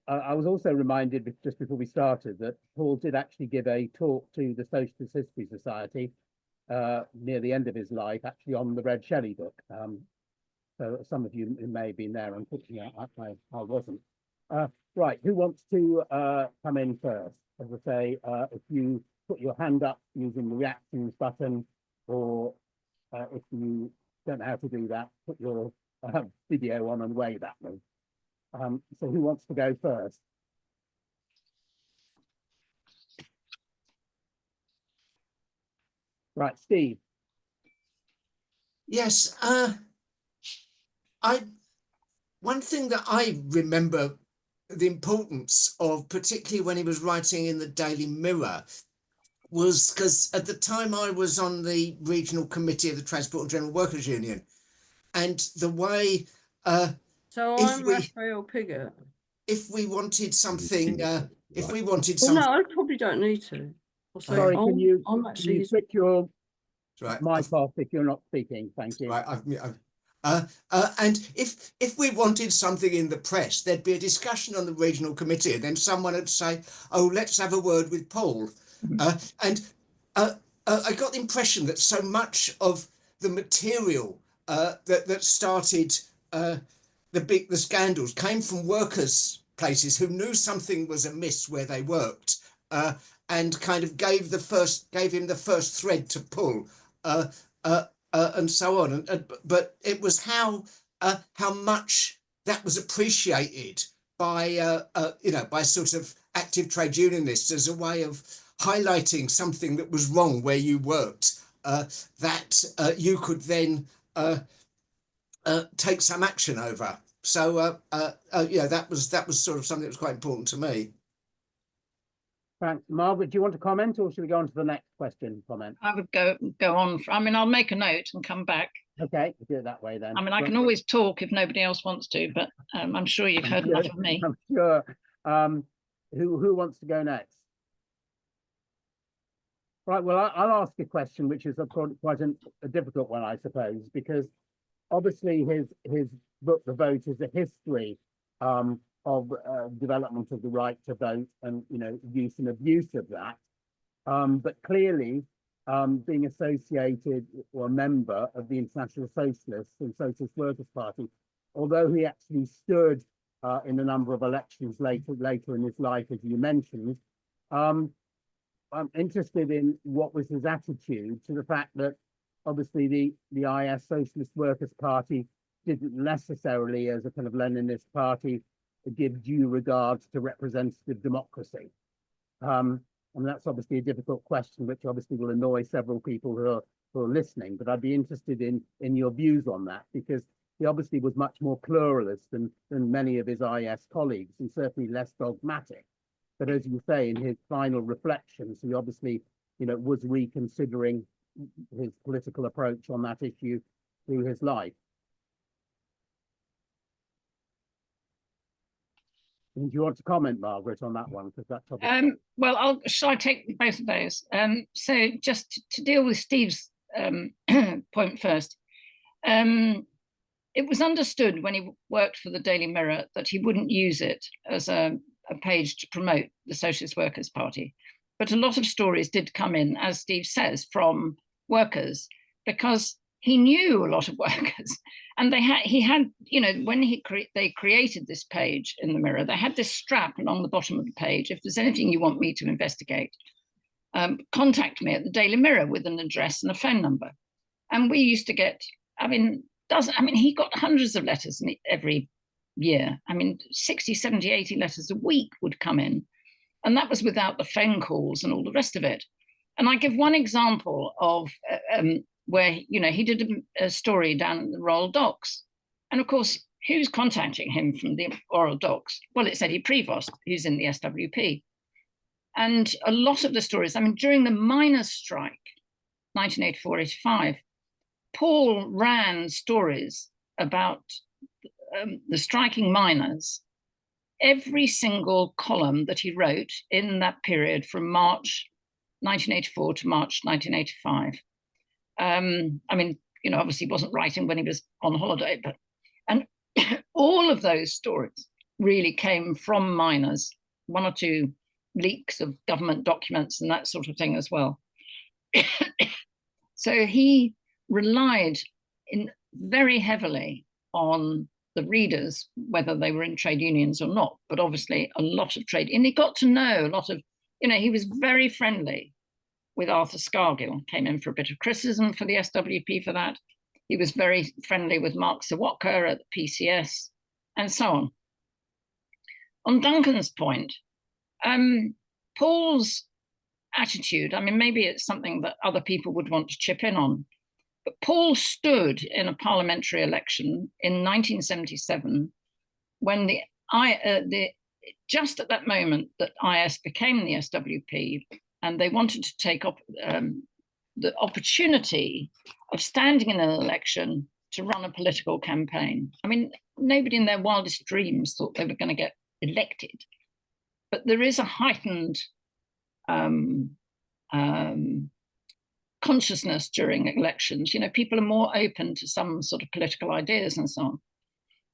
I was also reminded just before we started that Paul did actually give a talk to the Socialist History Society near the end of his life, actually on the Red Shelley book. So some of you may have been there. Unfortunately, I wasn't. Right, who wants to come in first? As I say, if you put your hand up using the reactions button, or if you don't know how to do that, put your video on and wave at me. So who wants to go first? Right, Steve. Yes, one thing that I remember the importance of, particularly when he was writing in the Daily Mirror, was because at the time I was on the regional committee of the Transport and General Workers Union, and the way so I'm Raphael Piggott. if we wanted something, if we wanted well, something, no, I probably don't need to. Also, sorry, can you switch your right, mic off if you're not speaking? Thank you. Right, and if we wanted something in the press, there'd be a discussion on the regional committee, and then someone would say, "Oh, let's have a word with Paul." And I got the impression that so much of the material that started the scandals came from workers' places who knew something was amiss where they worked, and kind of gave him the first thread to pull. And so on, but it was how much that was appreciated by by sort of active trade unionists as a way of highlighting something that was wrong where you worked, that you could then take some action over. So yeah, that was sort of something that was quite important to me. Thanks. Margaret, do you want to comment, or should we go on to the next question? Comment. I would go on. I mean, I'll make a note and come back. Okay, we'll do it that way then. I mean, I can always talk if nobody else wants to, but I'm sure you've heard enough of me. I'm sure. Who wants to go next? Right, well, I'll ask a question, which is quite a difficult one, I suppose, because obviously his book, The Vote, is a history of development of the right to vote and, you know, use and abuse of that. But clearly, being associated or a member of the International Socialist and Socialist Workers Party, although he actually stood in a number of elections later in his life, as you mentioned, I'm interested in what was his attitude to the fact that obviously the IS Socialist Workers Party didn't necessarily, as a kind of Leninist party, give due regards to representative democracy. And that's obviously a difficult question, which obviously will annoy several people who are listening, but I'd be interested in your views on that, because he obviously was much more pluralist than many of his IS colleagues, and certainly less dogmatic. But as you say, in his final reflections, he obviously, you know, was reconsidering his political approach on that issue through his life. Do you want to comment, Margaret, on that one? Because that topic. Well, shall I take both of those? So just to deal with Steve's point first, it was understood when he worked for the Daily Mirror that he wouldn't use it as a page to promote the Socialist Workers' Party. But a lot of stories did come in, as Steve says, from workers, because he knew a lot of workers. And he had, you know, when they created this page in the Mirror, they had this strap along the bottom of the page: if there's anything you want me to investigate, contact me at the Daily Mirror, with an address and a phone number. And we used to get, he got hundreds of letters every year. 60, 70, 80 letters a week would come in. And that was without the phone calls and all the rest of it. And I give one example of where, you know, he did a story down at the Royal Docks. And of course, who's contacting him from the Royal Docks? Well, it's Eddie Prevost, who's in the SWP. And a lot of the stories, during the miners' strike, 1984-85, Paul ran stories about the striking miners. Every single column that he wrote in that period from March 1984 to March 1985. Obviously he wasn't writing when he was on holiday, and all of those stories really came from miners, one or two leaks of government documents and that sort of thing as well. So he relied very heavily on the readers, whether they were in trade unions or not, but obviously a lot of trade. And he got to know a lot of, he was very friendly with Arthur Scargill, came in for a bit of criticism for the SWP for that. He was very friendly with Mark Sawatka at the PCS, and so on. On Duncan's point, Paul's attitude, maybe it's something that other people would want to chip in on, but Paul stood in a parliamentary election in 1977 when just at that moment that IS became the SWP, and they wanted to take up the opportunity of standing in an election to run a political campaign. Nobody in their wildest dreams thought they were going to get elected, but there is a heightened consciousness during elections. People are more open to some sort of political ideas and so on.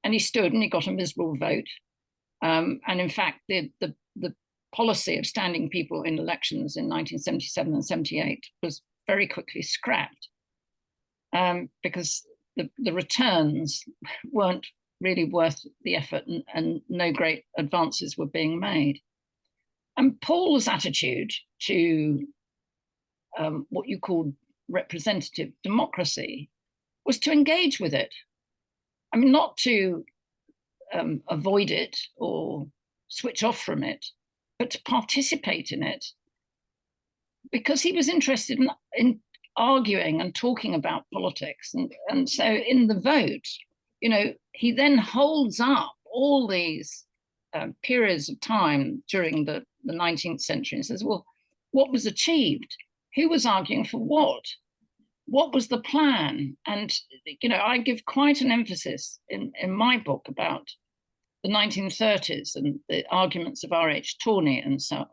And he stood and he got a miserable vote. And in fact, the policy of standing people in elections in 1977 and 78 was very quickly scrapped because the returns weren't really worth the effort, and no great advances were being made. And Paul's attitude to what you call representative democracy was to engage with it. Not to avoid it or switch off from it, but to participate in it, because he was interested in arguing and talking about politics. And so in The Vote, you know, he then holds up all these periods of time during the 19th century and says, well, what was achieved? Who was arguing for what? What was the plan? And, you know, I give quite an emphasis in my book about the 1930s and the arguments of R.H. Tawney and so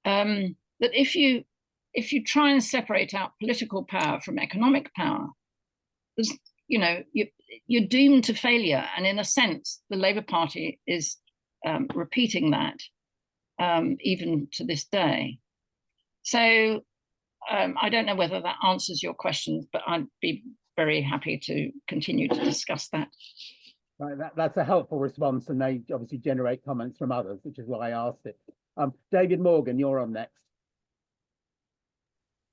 on, that if you try and separate out political power from economic power, there's, you know, you're doomed to failure. And in a sense, the Labour Party is repeating that even to this day. So I don't know whether that answers your questions, but I'd be very happy to continue to discuss that. Right, that's a helpful response, and they obviously generate comments from others, which is why I asked it. David Morgan, you're on next.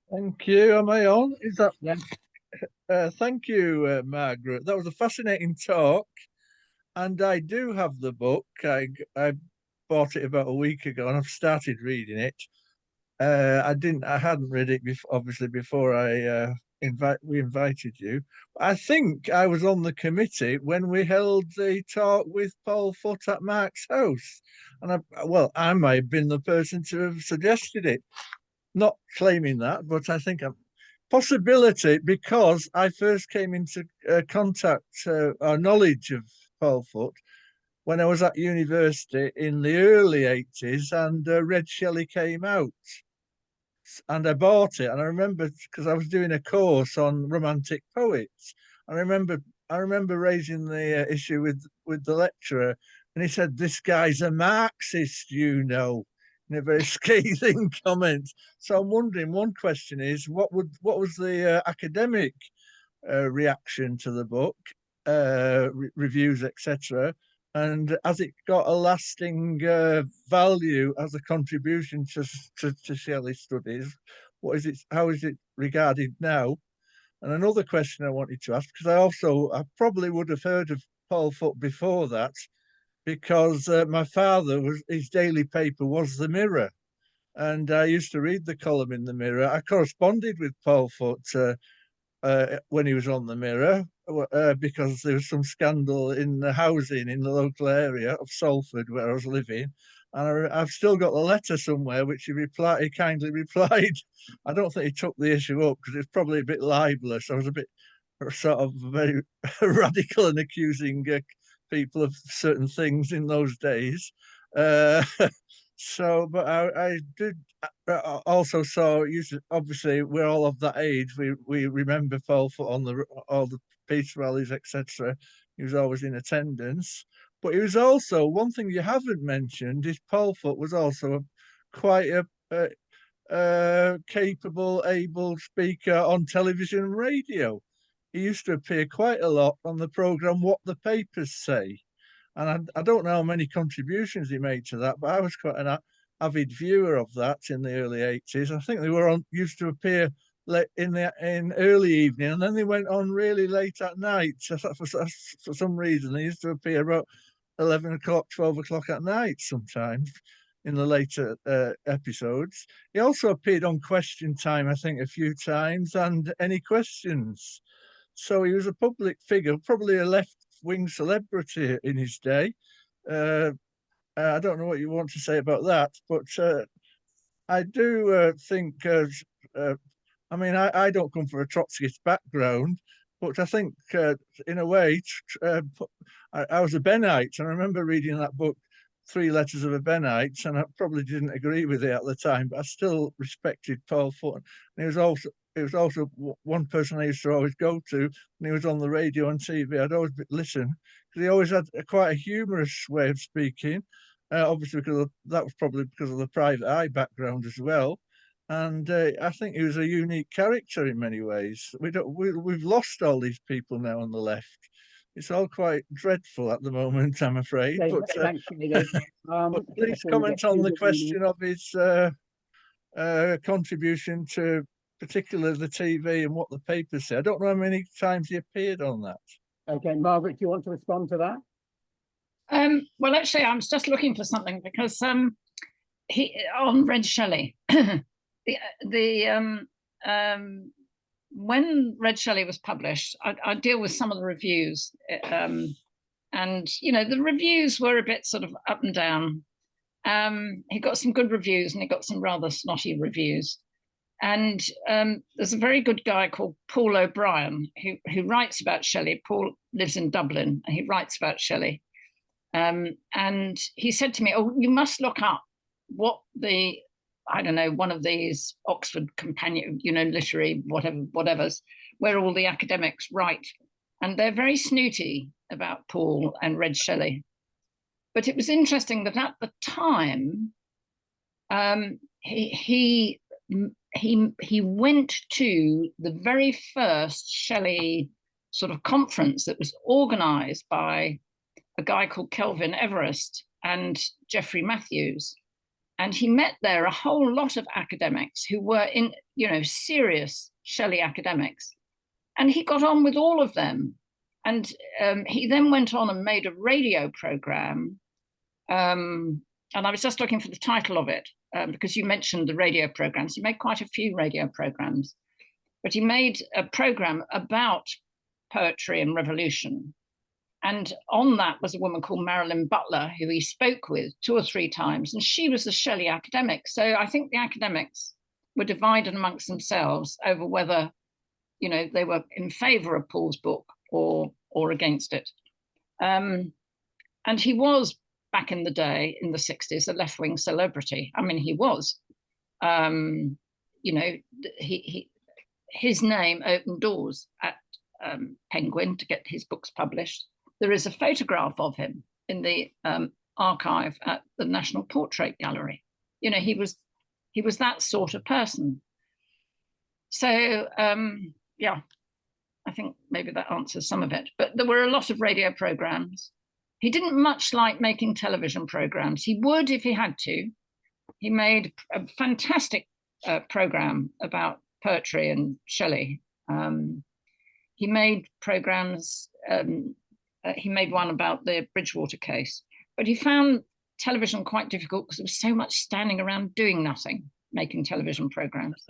Thank you. Am I on? Is that? Yeah. Thank you, Margaret. That was a fascinating talk, and I do have the book. I bought it about a week ago, and I've started reading it. I hadn't read it obviously before we invited you. I think I was on the committee when we held the talk with Paul Foot at Mark's house, and I might have been the person to have suggested it. Not claiming that, but I think a possibility, because I first came into contact or knowledge of Paul Foot when I was at university in the early 80s, and Red Shelley came out. And I bought it, and I remember, because I was doing a course on romantic poets, I remember raising the issue with the lecturer, and he said, "This guy's a Marxist, you know," in a very scathing comment. So I'm wondering, one question is, what was the academic reaction to the book, reviews, etc., and has it got a lasting value as a contribution to Shelley studies? What is it? How is it regarded now? And another question I wanted to ask, because I probably would have heard of Paul Foot before that, because my father, his daily paper was The Mirror, and I used to read the column in The Mirror. I corresponded with Paul Foot when he was on The Mirror, because there was some scandal in the housing in the local area of Salford where I was living, and I've still got the letter somewhere which he kindly replied. I don't think he took the issue up because it's probably a bit libelous. I was a bit sort of very radical and accusing people of certain things in those days. So, but I did also saw, obviously we're all of that age, we remember Paul Foot on all the peace rallies, etc. He was always in attendance. But he was also, one thing you haven't mentioned is Paul Foot was also quite a capable, able speaker on television and radio. He used to appear quite a lot on the programme What the Papers Say. And I don't know how many contributions he made to that, but I was quite an avid viewer of that in the early 80s. I think they used to appear in early evening, and then they went on really late at night. So for some reason, they used to appear about 11 o'clock, 12 o'clock at night sometimes in the later episodes. He also appeared on Question Time, I think, a few times, and Any Questions. So he was a public figure, probably a left-wing celebrity in his day. I don't know what you want to say about that, but I do think, I mean, I don't come from a Trotskyist background, but I think in a way, I was a Bennite, and I remember reading that book, Three Letters of a Bennite, and I probably didn't agree with it at the time, but I still respected Paul Foot. And he was also one person I used to always go to when he was on the radio and TV. I'd always listen, because he always had quite a humorous way of speaking. Obviously, that was probably because of the private eye background as well. And I think he was a unique character in many ways. We've lost all these people now on the left. It's all quite dreadful at the moment, I'm afraid. Okay, but, thanks, David. But please comment on the question of his contribution to particularly the TV and What the Papers Say. I don't know how many times he appeared on that. Okay, Margaret, do you want to respond to that? Well, actually, I was just looking for something, because he on Red Shelley, the when Red Shelley was published, I deal with some of the reviews, and you know, the reviews were a bit sort of up and down. He got some good reviews and he got some rather snotty reviews. And there's a very good guy called Paul O'Brien who writes about Shelley. Paul lives in Dublin and he writes about Shelley. And he said to me, oh, you must look up what the, I don't know, one of these Oxford companion, you know, literary whatever's, where all the academics write. And they're very snooty about Paul and Red Shelley. But it was interesting that at the time, he went to the very first Shelley sort of conference that was organized by a guy called Kelvin Everest and Geoffrey Matthews. And he met there a whole lot of academics who were in, you know, serious Shelley academics. And he got on with all of them. And he then went on and made a radio program. And I was just looking for the title of it because you mentioned the radio programs. He made quite a few radio programs, but he made a program about poetry and revolution. And on that was a woman called Marilyn Butler, who he spoke with 2 or 3 times. And she was a Shelley academic. So I think the academics were divided amongst themselves over whether, you know, they were in favor of Paul's book or against it. And he was, back in the day, in the 60s, a left-wing celebrity. I mean, he was. You know, his name opened doors at Penguin to get his books published. There is a photograph of him in the archive at the National Portrait Gallery. You know, he was that sort of person. So, yeah, I think maybe that answers some of it. But there were a lot of radio programs. He didn't much like making television programs. He would if he had to. He made a fantastic program about poetry and Shelley. He made programs, he made one about the Bridgewater case, but he found television quite difficult because there was so much standing around doing nothing, making television programs.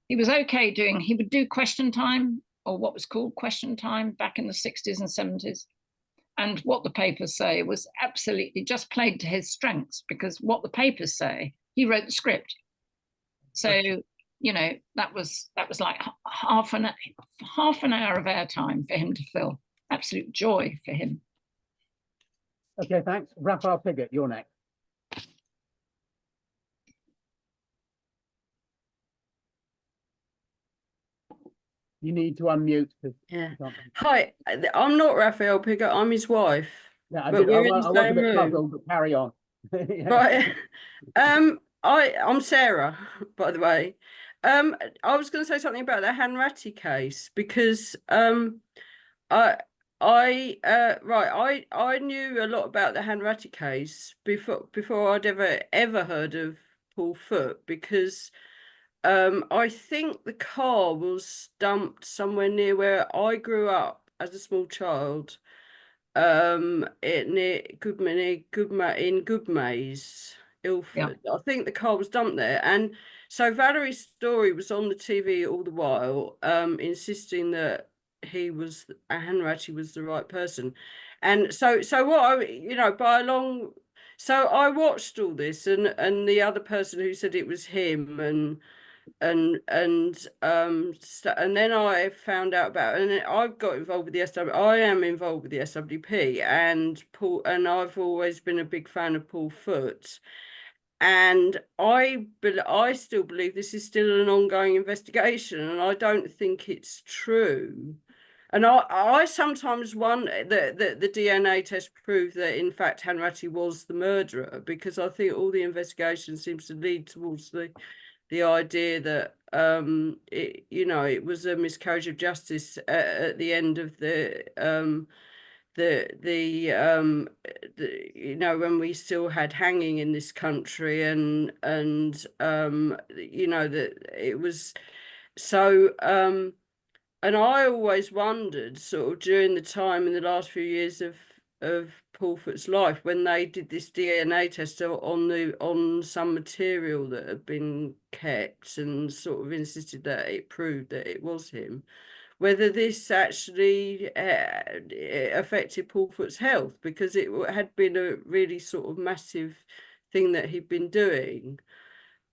He was okay doing, he would do Question Time, or what was called Question Time back in the 60s and 70s. And what the papers say was absolutely just played to his strengths, because what the papers say, he wrote the script. So, you know, that was like half an hour of airtime for him to fill. Absolute joy for him. Okay, thanks. Raphael Pigott, you're next. You need to unmute. Yeah. Hi, I'm not Raphael Pigott, I'm his wife. Yeah, I but did. I we're in was the a same bit room. puzzled, but carry on. Right. I'm Sarah, by the way. I was going to say something about the Hanratty case because I knew a lot about the Hanratty case before I'd ever heard of Paul Foot, because I think the car was dumped somewhere near where I grew up as a small child, near Goodmays, Ilford. Yeah. I think the car was dumped there, and so Valerie Story was on the TV all the while, insisting that Hanratty was the right person, and so what I, you know, by a long, so I watched all this, and the other person who said it was him, and then I found out about, and I've got involved with the SWP. I am involved with the SWP, and I've always been a big fan of Paul Foot, and I still believe this is still an ongoing investigation, and I don't think it's true. And I sometimes wonder that the DNA test proved that in fact Hanratty was the murderer, because I think all the investigation seems to lead towards the idea that it was a miscarriage of justice at the end of when we still had hanging in this country, and that it was so. And I always wondered, sort of during the time in the last few years of of Paul Foot's life when they did this DNA test on some material that had been kept and sort of insisted that it proved that it was him, whether this actually affected Paul Foot's health, because it had been a really sort of massive thing that he'd been doing.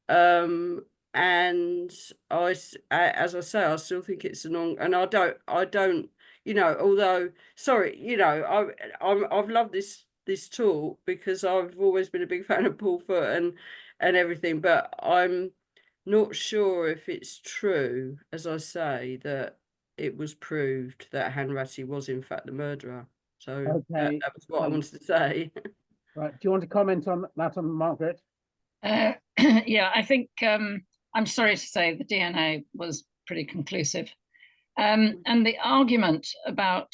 And as I say, I still think it's and I don't, you know, although, sorry, you know, I've loved this talk because I've always been a big fan of Paul Foot and everything, but I'm not sure if it's true, as I say, that it was proved that Hanratty was in fact the murderer. So Okay. that was what I wanted to say. Right. Do you want to comment on that, Margaret? Yeah, I think I'm sorry to say the DNA was pretty conclusive. And the argument about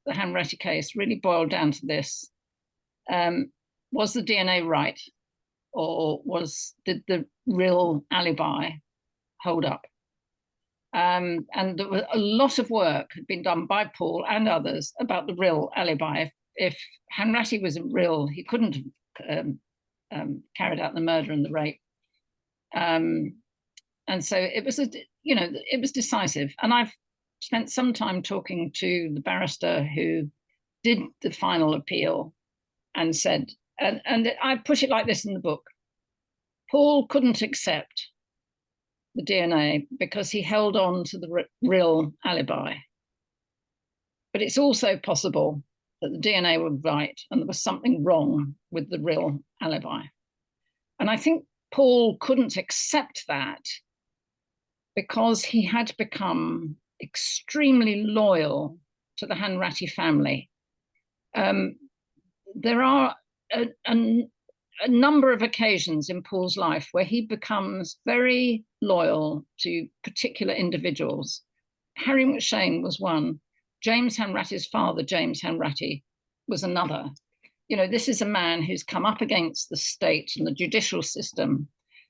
the Hanratty case really boiled down to this. Was the DNA right? Or did the real alibi hold up? And there was a lot of work had been done by Paul and others about the real alibi. If Hanratty was real, he couldn't have carried out the murder and the rape. And so it was, it was decisive. And I've spent some time talking to the barrister who did the final appeal and said, and I put it like this in the book: Paul couldn't accept the DNA because he held on to the real alibi. But it's also possible that the DNA were right and there was something wrong with the real alibi. And I think Paul couldn't accept that because he had become extremely loyal to the Hanratty family. There are a number of occasions in Paul's life where he becomes very loyal to particular individuals. Harry McShane was one. James Hanratty's father, James Hanratty, was another. You know, this is a man who's come up against the state and the judicial system,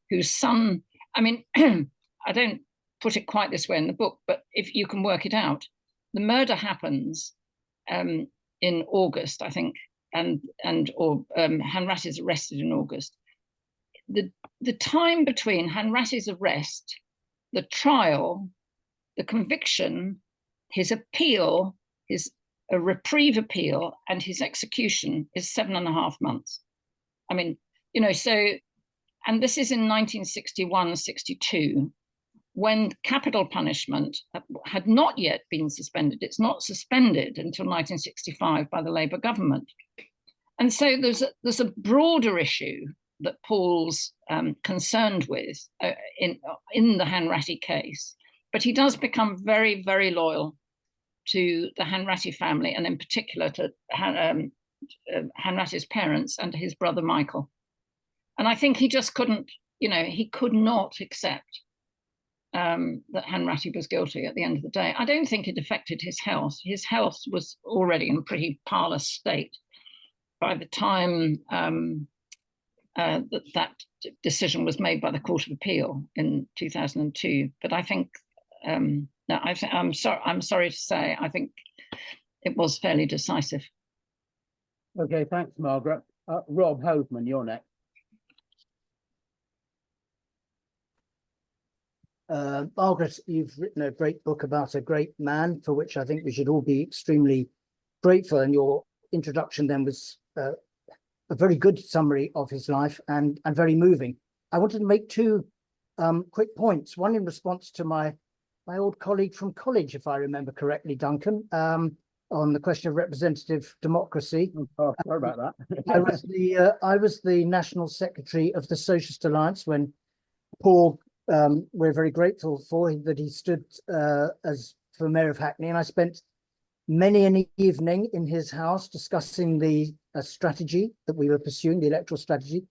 whose son, I mean, I don't put it quite this way in the book, but if you can work it out, the murder happens in August, I think, and Hanratty is arrested in August. The time between Hanratty's arrest, the trial, the conviction, his appeal, a reprieve appeal, and his execution is 7.5 months. I mean, you know, so, and this is in 1961-62, when capital punishment had not yet been suspended. It's not suspended until 1965 by the Labour government. And so there's a broader issue that Paul's concerned with in the Hanratty case, but he does become very, very loyal to the Hanratty family, and in particular to Hanratty's parents and to his brother Michael. And I think he just couldn't, you know, he could not accept that Hanratty was guilty at the end of the day. I don't think it affected his health. His health was already in a pretty parlous state by the time that decision was made by the Court of Appeal in 2002. But I think, no, I'm sorry to say, I think it was fairly decisive. Okay, thanks, Margaret. Rob Hoveman, you're next. Margaret, you've written a great book about a great man, for which I think we should all be extremely grateful. And your introduction then was a very good summary of his life and very moving. I wanted to make two quick points. One in response to my old colleague from college, if I remember correctly, Duncan, on the question of representative democracy. Oh, sorry about that. I was the National Secretary of the Socialist Alliance when Paul, we're very grateful for that he stood as for Mayor of Hackney, and I spent many an evening in his house discussing the strategy that we were pursuing, the electoral strategy.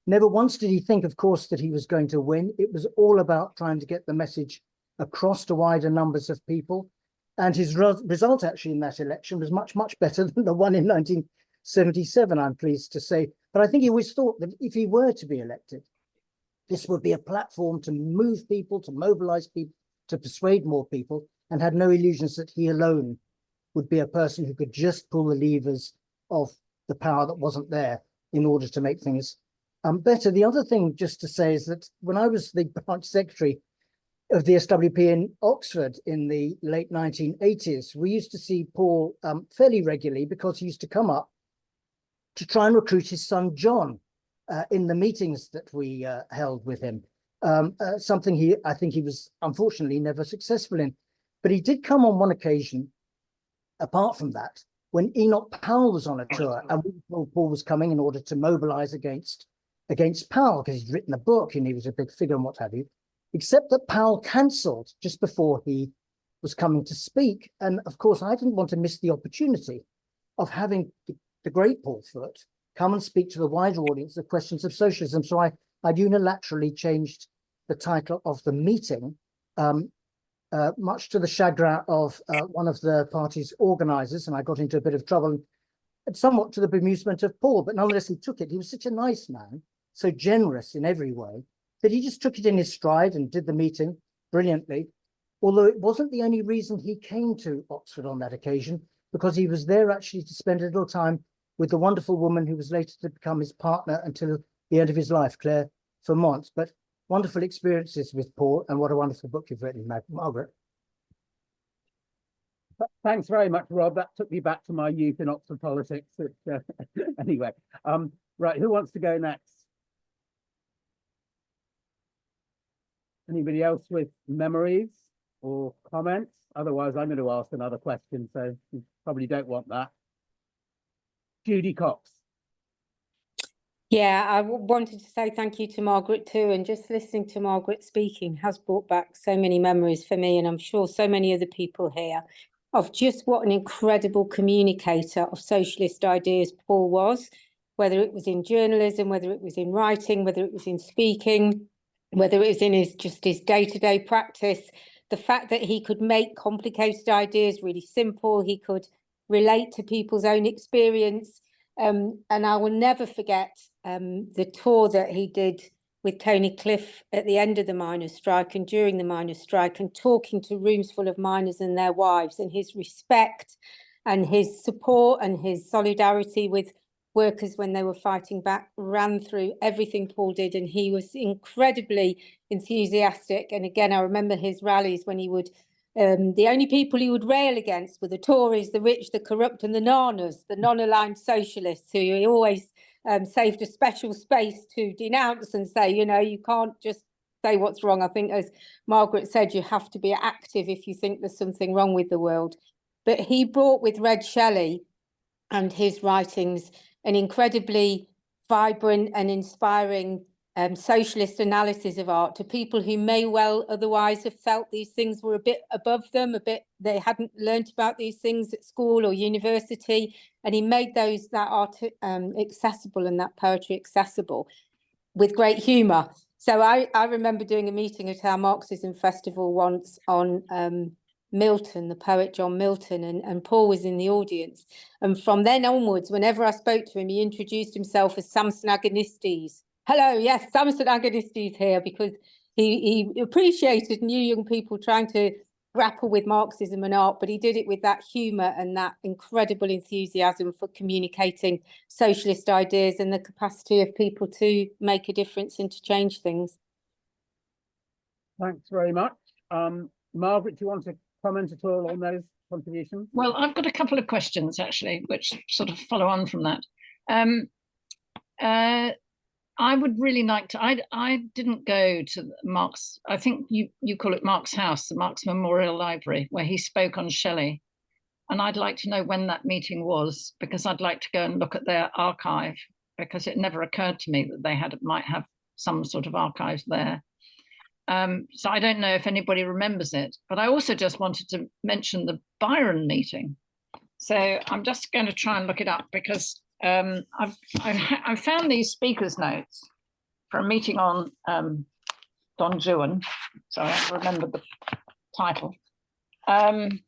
Never once did he think, of course, that he was going to win. It was all about trying to get the message across to wider numbers of people. And his result actually in that election was much, much better than the one in 1977, I'm pleased to say. But I think he always thought that if he were to be elected, this would be a platform to move people, to mobilize people, to persuade more people, and had no illusions that he alone would be a person who could just pull the levers of the power that wasn't there in order to make things better. The other thing just to say is that when I was the branch secretary of the SWP in Oxford in the late 1980s, we used to see Paul fairly regularly because he used to come up to try and recruit his son John in the meetings that we held with him. Something I think he was unfortunately never successful in. But he did come on one occasion, apart from that, when Enoch Powell was on a tour, and we told Paul was coming in order to mobilize against Powell, because he's written a book and he was a big figure and what have you, except that Powell cancelled just before he was coming to speak. And of course, I didn't want to miss the opportunity of having the great Paul Foot come and speak to the wider audience of questions of socialism. So I unilaterally changed the title of the meeting, much to the chagrin of one of the party's organizers, and I got into a bit of trouble, and somewhat to the bemusement of Paul, but nonetheless he took it. He was such a nice man, so generous in every way, that he just took it in his stride and did the meeting brilliantly, although it wasn't the only reason he came to Oxford on that occasion, because he was there actually to spend a little time with the wonderful woman who was later to become his partner until the end of his life, Claire Vermont. But wonderful experiences with Paul, and what a wonderful book you've written, Margaret. Thanks very much, Rob. That took me back to my youth in Oxford politics. Anyway, right, who wants to go next? Anybody else with memories or comments? Otherwise, I'm going to ask another question, so you probably don't want that. Judy Cox. Yeah, I wanted to say thank you to Margaret too, and just listening to Margaret speaking has brought back so many memories for me, and I'm sure so many other people here, of just what an incredible communicator of socialist ideas Paul was, whether it was in journalism, whether it was in writing, whether it was in speaking, whether it was in his day-to-day practice. The fact that he could make complicated ideas really simple, he could relate to people's own experience. And I will never forget the tour that he did with Tony Cliff at the end of the miners' strike and during the miners' strike, and talking to rooms full of miners and their wives, and his respect and his support and his solidarity with workers when they were fighting back ran through everything Paul did. And he was incredibly enthusiastic. And again, I remember his rallies when he would the only people he would rail against were the Tories, the rich, the corrupt, and the nanas, the non-aligned socialists, who he always saved a special space to denounce and say, you know, you can't just say what's wrong. I think, as Margaret said, you have to be active if you think there's something wrong with the world. But he brought with Red Shelley and his writings an incredibly vibrant and inspiring socialist analysis of art to people who may well otherwise have felt these things were a bit above them, they hadn't learnt about these things at school or university, and he made that art accessible and that poetry accessible with great humour. So I remember doing a meeting at our Marxism Festival once on Milton, the poet John Milton, and Paul was in the audience. And from then onwards, whenever I spoke to him, he introduced himself as Samson Agonistes. Hello, yes, Samson Agonistes here, because he appreciated new young people trying to grapple with Marxism and art, but he did it with that humour and that incredible enthusiasm for communicating socialist ideas and the capacity of people to make a difference and to change things. Thanks very much. Margaret, do you want to comment at all on those contributions? Well, I've got a couple of questions, actually, which sort of follow on from that. I would really like to, I didn't go to Marx, I think you call it Marx House, the Marx Memorial Library, where he spoke on Shelley. And I'd like to know when that meeting was, because I'd like to go and look at their archive, because it never occurred to me that they might have some sort of archive there. So I don't know if anybody remembers it, but I also just wanted to mention the Byron meeting. So I'm just going to try and look it up, because I found these speakers' notes for a meeting on Don Juan. So I remember the title. And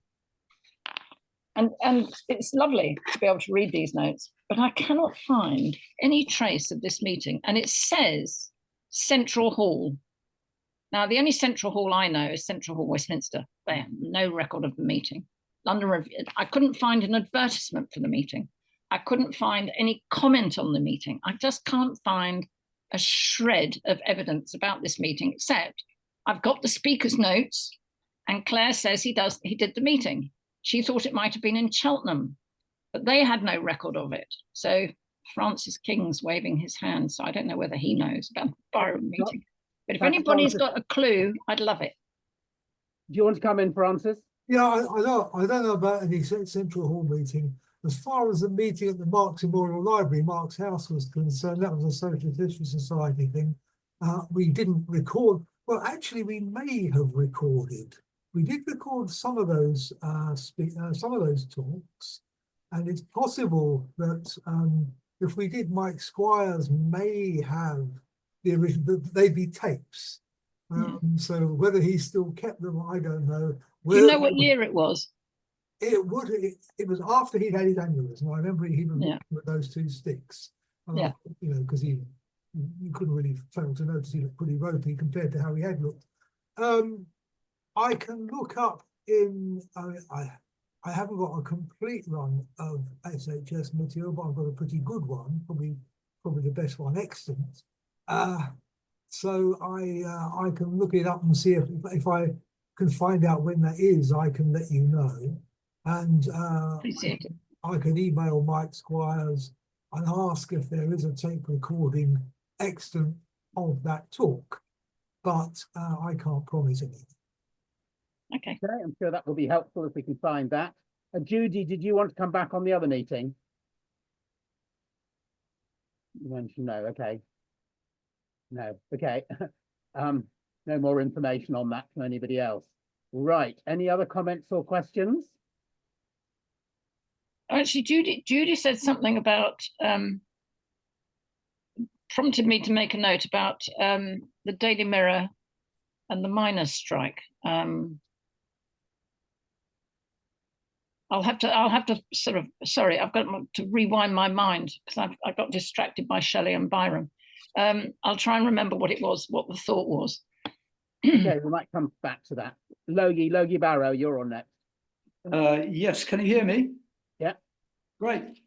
it's lovely to be able to read these notes, but I cannot find any trace of this meeting. And it says Central Hall. Now, the only Central Hall I know is Central Hall, Westminster. They have no record of the meeting. London Review. I couldn't find an advertisement for the meeting. I couldn't find any comment on the meeting. I just can't find a shred of evidence about this meeting, except I've got the speaker's notes, and Claire says he did the meeting. She thought it might have been in Cheltenham, but they had no record of it. So Francis King's waving his hand, so I don't know whether he knows about the Byron meeting. But if anybody's got a clue, I'd love it. Do you want to come in, Francis? Yeah, I don't know about any Central Hall meeting. As far as the meeting at the Marx Memorial Library, Marx House was concerned, that was a Socialist History Society thing. We didn't record. Well, actually, we may have recorded. We did record some of those talks, and it's possible that if we did, Mike Squires may have the original. They'd be tapes. So whether he still kept them, I don't know. Do you know what year it was? It was after he'd had his aneurysm. I remember he was with those two sticks. You know, because you couldn't really fail to notice he looked pretty ropey compared to how he had looked. I can look up in. I haven't got a complete run of SHS material, but I've got a pretty good one, probably the best one, extant. So I can look it up and see if I can find out when that is. I can let you know, and Appreciate it. I can email Mike Squires and ask if there is a tape recording extant of that talk, but I can't promise anything. Okay. Okay, I'm sure that will be helpful if we can find that. Judy, did you want to come back on the other meeting? You mentioned no. Okay. No. Okay. No more information on that from anybody else. Right. Any other comments or questions? Actually, Judy said something about prompted me to make a note about the Daily Mirror and the miners' strike. I'll have to sort of, sorry, I've got to rewind my mind because I got distracted by Shelley and Byron. I'll try and remember what it was, what the thought was. Okay, we might come back to that. Logie Barrow, you're on next. Yes, can you hear me? Yeah. Great.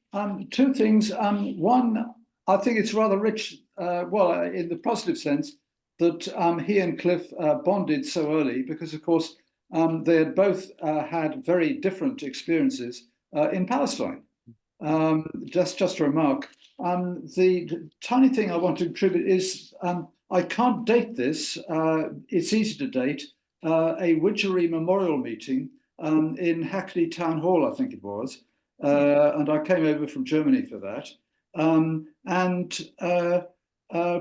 Two things. One, I think it's rather rich, well, in the positive sense, that he and Cliff bonded so early because, of course, they had both had very different experiences in Palestine. Just a remark. The tiny thing I want to contribute is I can't date this. It's easy to date. A Widgery memorial meeting in Hackney Town Hall, I think it was. And I came over from Germany for that.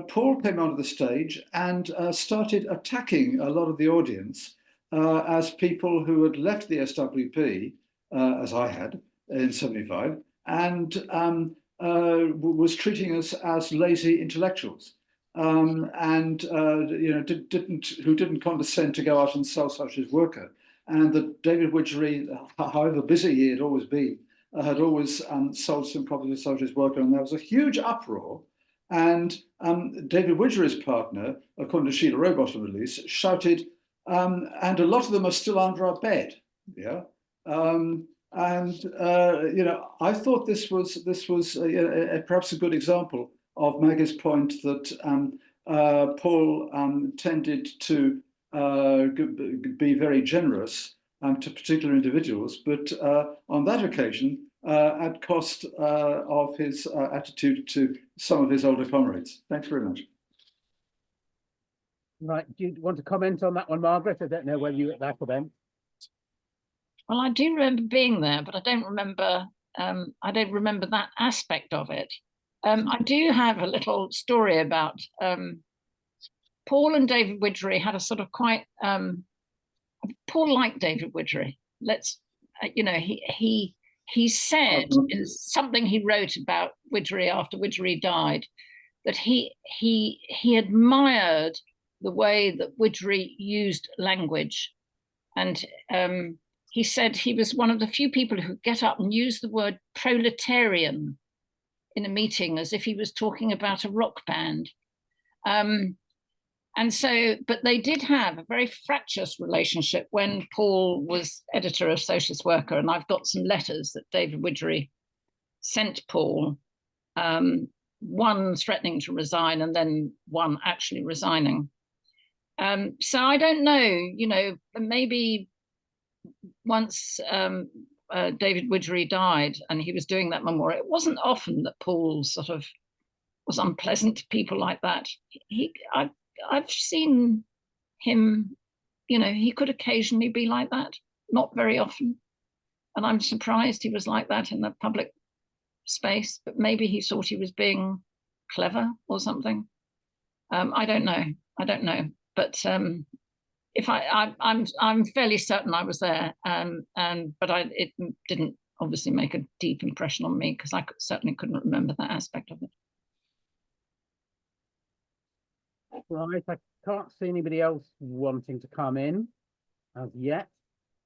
Paul came onto the stage and started attacking a lot of the audience as people who had left the SWP, as I had in '75, and was treating us as lazy intellectuals, who didn't condescend to go out and sell Socialist Worker, and that David Widgery, however busy he had always been, had always sold some copies of Socialist Worker, and there was a huge uproar. And David Widgery's partner, according to Sheila Rowbottom at least, shouted, and a lot of them are still under our bed. Yeah. I thought this was perhaps a good example of Maggie's point that Paul tended to be very generous to particular individuals, but on that occasion, at cost of his attitude to some of his older comrades. Thanks very much. Right, do you want to comment on that one, Margaret? I don't know whether you were at that event. Well, I do remember being there, but I don't remember that aspect of it. I do have a little story about Paul and David Widgery had a sort of quite Paul liked David Widgery. He said in something he wrote about Widgery after Widgery died that he admired the way that Widgery used language, and he said he was one of the few people who get up and use the word proletarian in a meeting as if he was talking about a rock band. But they did have a very fractious relationship when Paul was editor of Socialist Worker, and I've got some letters that David Widgery sent Paul, one threatening to resign and then one actually resigning. So I don't know, you know, maybe once David Widgery died and he was doing that memorial, it wasn't often that Paul sort of was unpleasant to people like that. I've seen him, you know, he could occasionally be like that, not very often. And I'm surprised he was like that in the public space, but maybe he thought he was being clever or something. I don't know. But if I'm fairly certain I was there, but it didn't obviously make a deep impression on me because I certainly couldn't remember that aspect of it. Right, I can't see anybody else wanting to come in as yet.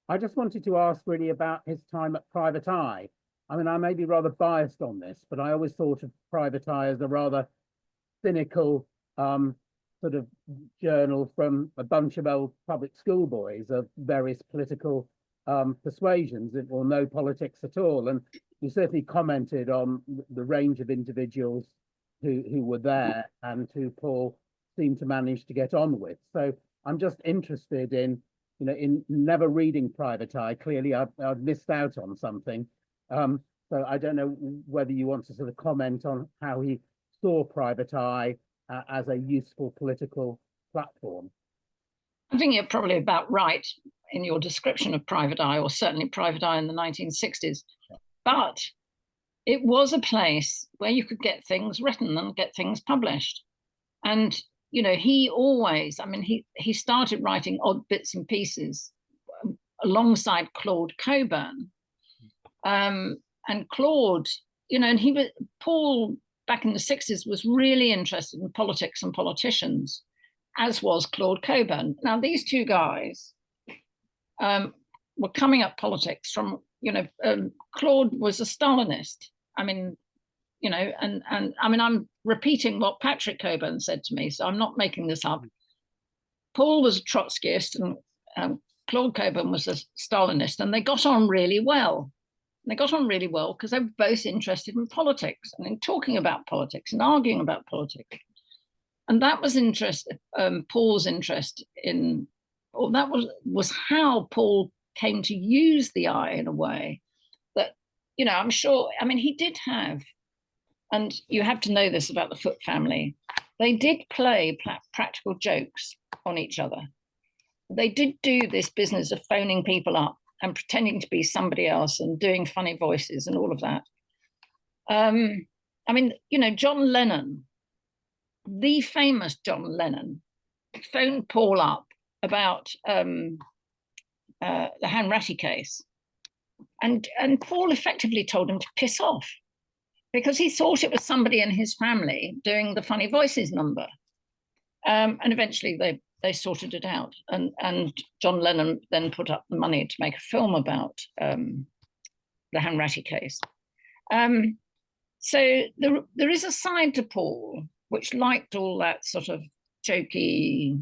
I just wanted to ask really about his time at Private Eye. I mean, I may be rather biased on this, but I always thought of Private Eye as a rather cynical sort of journal from a bunch of old public school boys of various political persuasions or no politics at all. And you certainly commented on the range of individuals who were there and who Paul seemed to manage to get on with. So I'm just interested in, you know, in never reading Private Eye. Clearly I've missed out on something. So I don't know whether you want to sort of comment on how he saw Private Eye as a useful political platform. I think you're probably about right in your description of Private Eye, or certainly Private Eye in the 1960s. But it was a place where you could get things written and get things published. And, you know, he always, I mean, he started writing odd bits and pieces alongside Claude Coburn. And Claude, you know, and Paul back in the 60s was really interested in politics and politicians, as was Claude Coburn. Now, these two guys were coming up politics from, you know, Claude was a Stalinist. I mean, you know, and I mean, I'm repeating what Patrick Coburn said to me, so I'm not making this up. Paul was a Trotskyist and Claude Coburn was a Stalinist, and they got on really well. They got on really well because they were both interested in politics and in talking about politics and arguing about politics. And that was Paul's interest in, or that was how Paul came to use the eye in a way that, you know, I'm sure, I mean, he did have, and you have to know this about the Foote family, they did play practical jokes on each other. They did do this business of phoning people up and pretending to be somebody else and doing funny voices and all of that. I mean, you know, John Lennon, the famous John Lennon, phoned Paul up about the Hanratty case. And Paul effectively told him to piss off because he thought it was somebody in his family doing the funny voices number. And eventually they sorted it out. And John Lennon then put up the money to make a film about the Hanratty case. So there is a side to Paul which liked all that sort of jokey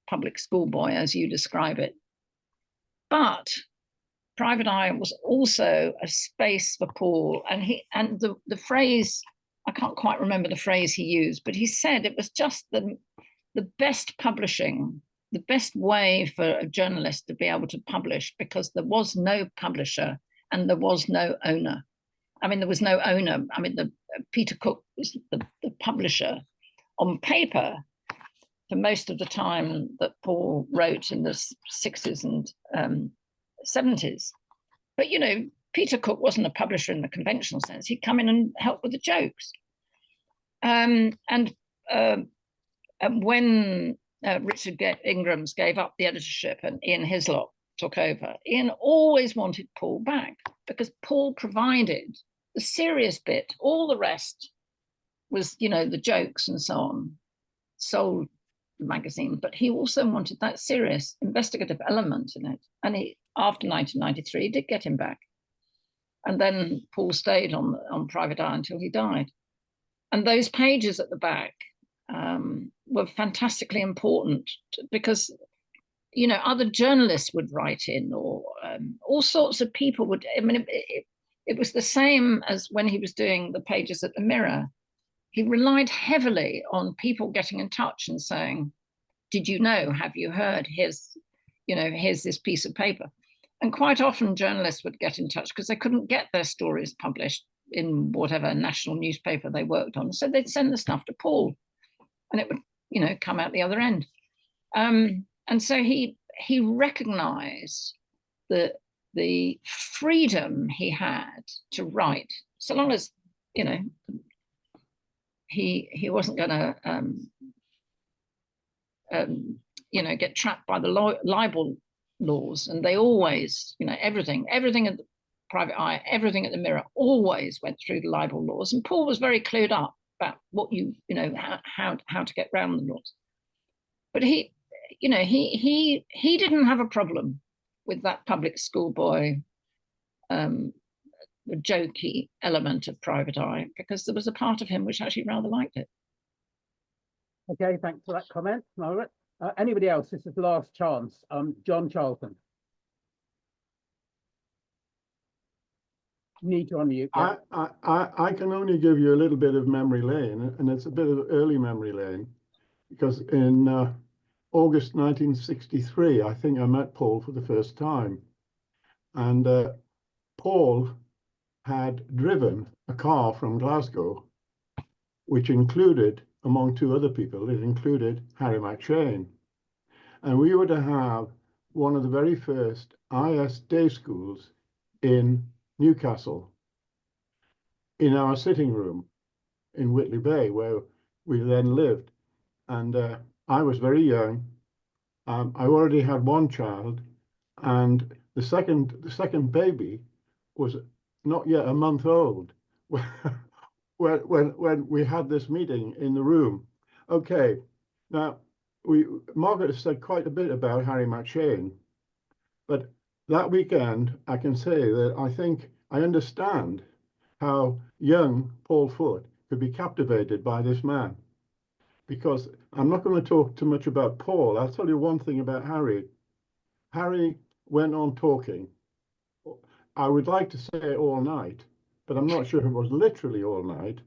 public schoolboy, as you describe it. But Private Eye was also a space for Paul, and the phrase, I can't quite remember the phrase he used, but he said it was just the best publishing, the best way for a journalist to be able to publish, because there was no publisher and there was no owner. I mean, there was no owner. I mean, Peter Cook was the publisher on paper for most of the time that Paul wrote in the 60s and 70s. But, you know, Peter Cook wasn't a publisher in the conventional sense. He'd come in and help with the jokes. And when Richard Ingrams gave up the editorship and Ian Hislop took over, Ian always wanted Paul back because Paul provided the serious bit. All the rest was, you know, the jokes and so on, sold the magazine, but he also wanted that serious investigative element in it. And he, after 1993, did get him back. And then Paul stayed on Private Eye until he died. And those pages at the back were fantastically important because, you know, other journalists would write in, or all sorts of people would. I mean, it was the same as when he was doing the pages at the Mirror. He relied heavily on people getting in touch and saying, did you know, have you heard, here's this piece of paper. And quite often journalists would get in touch because they couldn't get their stories published in whatever national newspaper they worked on. So they'd send the stuff to Paul and it would, come out the other end. And so he recognized the freedom he had to write, so long as, he wasn't going to, get trapped by the libel laws. And they always, everything at the Private Eye, everything at the Mirror always went through the libel laws. And Paul was very clued up about what how to get around the laws. But he didn't have a problem with that public school boy, the jokey element of Private Eye, because there was a part of him which actually rather liked it. Okay, thanks for that comment, Margaret. Anybody else? This is the last chance. John Charlton. You need to unmute. Yeah. I can only give you a little bit of memory lane, and it's a bit of early memory lane, because in August 1963, I think I met Paul for the first time. And Paul had driven a car from Glasgow, which included, among two other people, it included Harry McShane. And we were to have one of the very first IS day schools in Newcastle, in our sitting room in Whitley Bay, where we then lived. And I was very young. I already had one child, and the second baby was not yet a month old when we had this meeting in the room. Okay, now Margaret has said quite a bit about Harry McShane, but that weekend I can say that I think I understand how young Paul Foot could be captivated by this man. Because I'm not going to talk too much about Paul. I'll tell you one thing about Harry. Harry went on talking. I would like to say all night, but I'm not sure it was literally all night.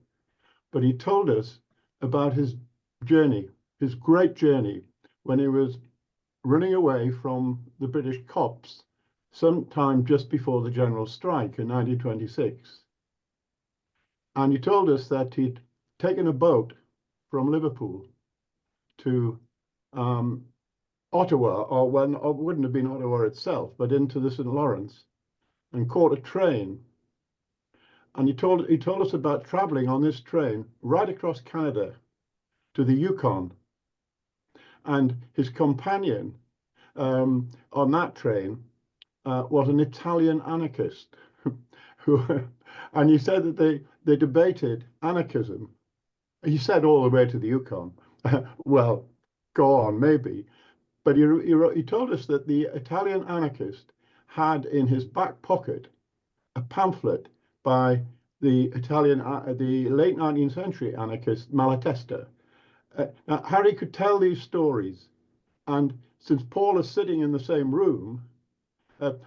But he told us about his journey, his great journey, when he was running away from the British cops sometime just before the general strike in 1926. And he told us that he'd taken a boat from Liverpool to Ottawa, or it wouldn't have been Ottawa itself, but into the St. Lawrence, and caught a train. And he told us about traveling on this train right across Canada to the Yukon. And his companion on that train was an Italian anarchist and he said that they debated anarchism. He said all the way to the Yukon. Well, go on, maybe. But he told us that the Italian anarchist had in his back pocket a pamphlet by the late 19th century anarchist Malatesta. Now, Harry could tell these stories. And since Paul is sitting in the same room,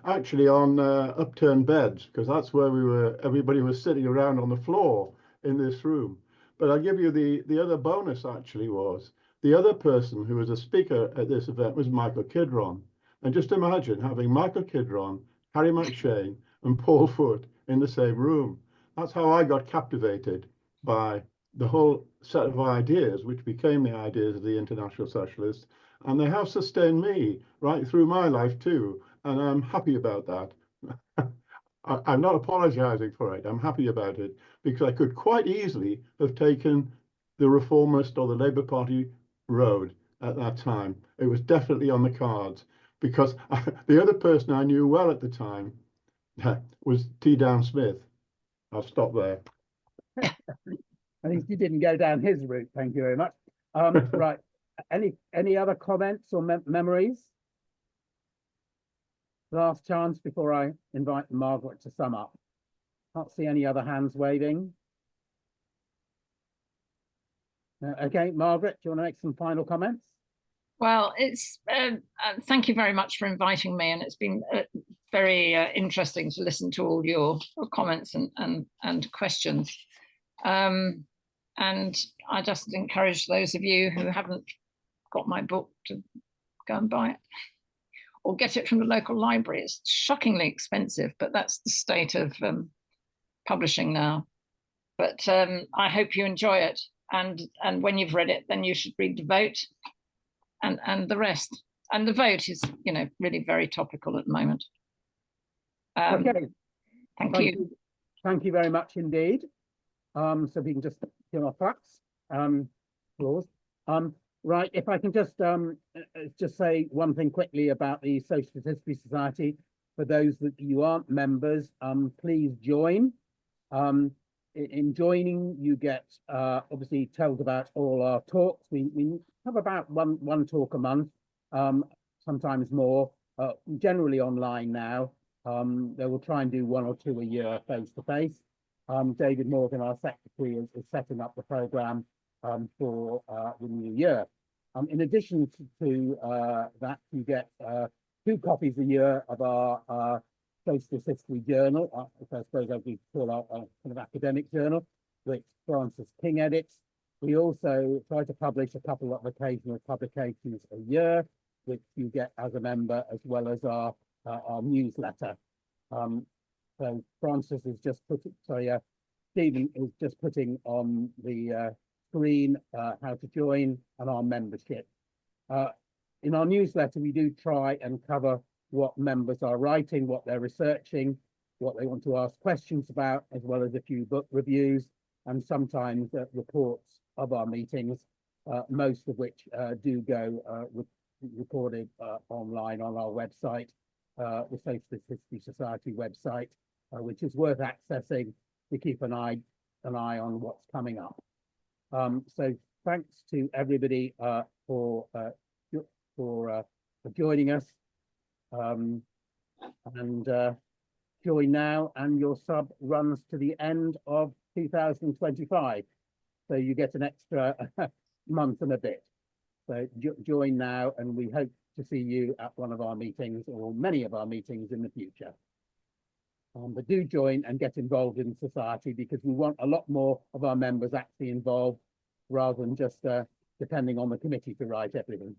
actually on upturned beds, because that's where everybody was sitting around on the floor in this room. But I'll give you the other bonus actually was, the other person who was a speaker at this event was Michael Kidron. And just imagine having Michael Kidron, Harry McShane, and Paul Foot in the same room. That's how I got captivated by the whole set of ideas, which became the ideas of the International Socialists. And they have sustained me right through my life too. And I'm happy about that. I'm not apologizing for it. I'm happy about it because I could quite easily have taken the reformist or the Labour Party road at that time. It was definitely on the cards because the other person I knew well at the time was T. Down Smith. I'll stop there. At least you didn't go down his route. Thank you very much. Right. Any other comments or memories? Last chance before I invite Margaret to sum up. Can't see any other hands waving. Okay, Margaret, do you want to make some final comments? Well, it's thank you very much for inviting me, and it's been very interesting to listen to all your comments and questions. And I just encourage those of you who haven't got my book to go and buy it or get it from the local library. It's shockingly expensive, but that's the state of publishing now. But I hope you enjoy it. And when you've read it, then you should read The Vote and the rest. And The Vote is, you know, really very topical at the moment. Okay. Thank you. Thank you very much indeed. So we can just give our facts. Applause. Right, if I can just say one thing quickly about the Socialist History Society. For those that you aren't members, please join. In joining, you get obviously told about all our talks. We have about one talk a month, sometimes more, generally online now. They will try and do 1 or 2 a year face to face. David Morgan, our secretary, is setting up the program for the new year. In addition to that, you get 2 copies a year of our Socialist History Journal, which I suppose I would call our kind of academic journal, which Francis King edits. We also try to publish a couple of occasional publications a year, which you get as a member, as well as our newsletter. So Francis is just Stephen is just putting on the screen how to join and our membership. In our newsletter, we do try and cover what members are writing, what they're researching, what they want to ask questions about, as well as a few book reviews and sometimes reports of our meetings, most of which do go recorded online on our website, the Socialist History Society website, which is worth accessing to keep an eye on what's coming up. So thanks to everybody for joining us. Join now, and your sub runs to the end of 2025. So you get an extra month and a bit. So join now, and we hope to see you at one of our meetings or many of our meetings in the future. But do join and get involved in society, because we want a lot more of our members actually involved rather than just depending on the committee to write everything.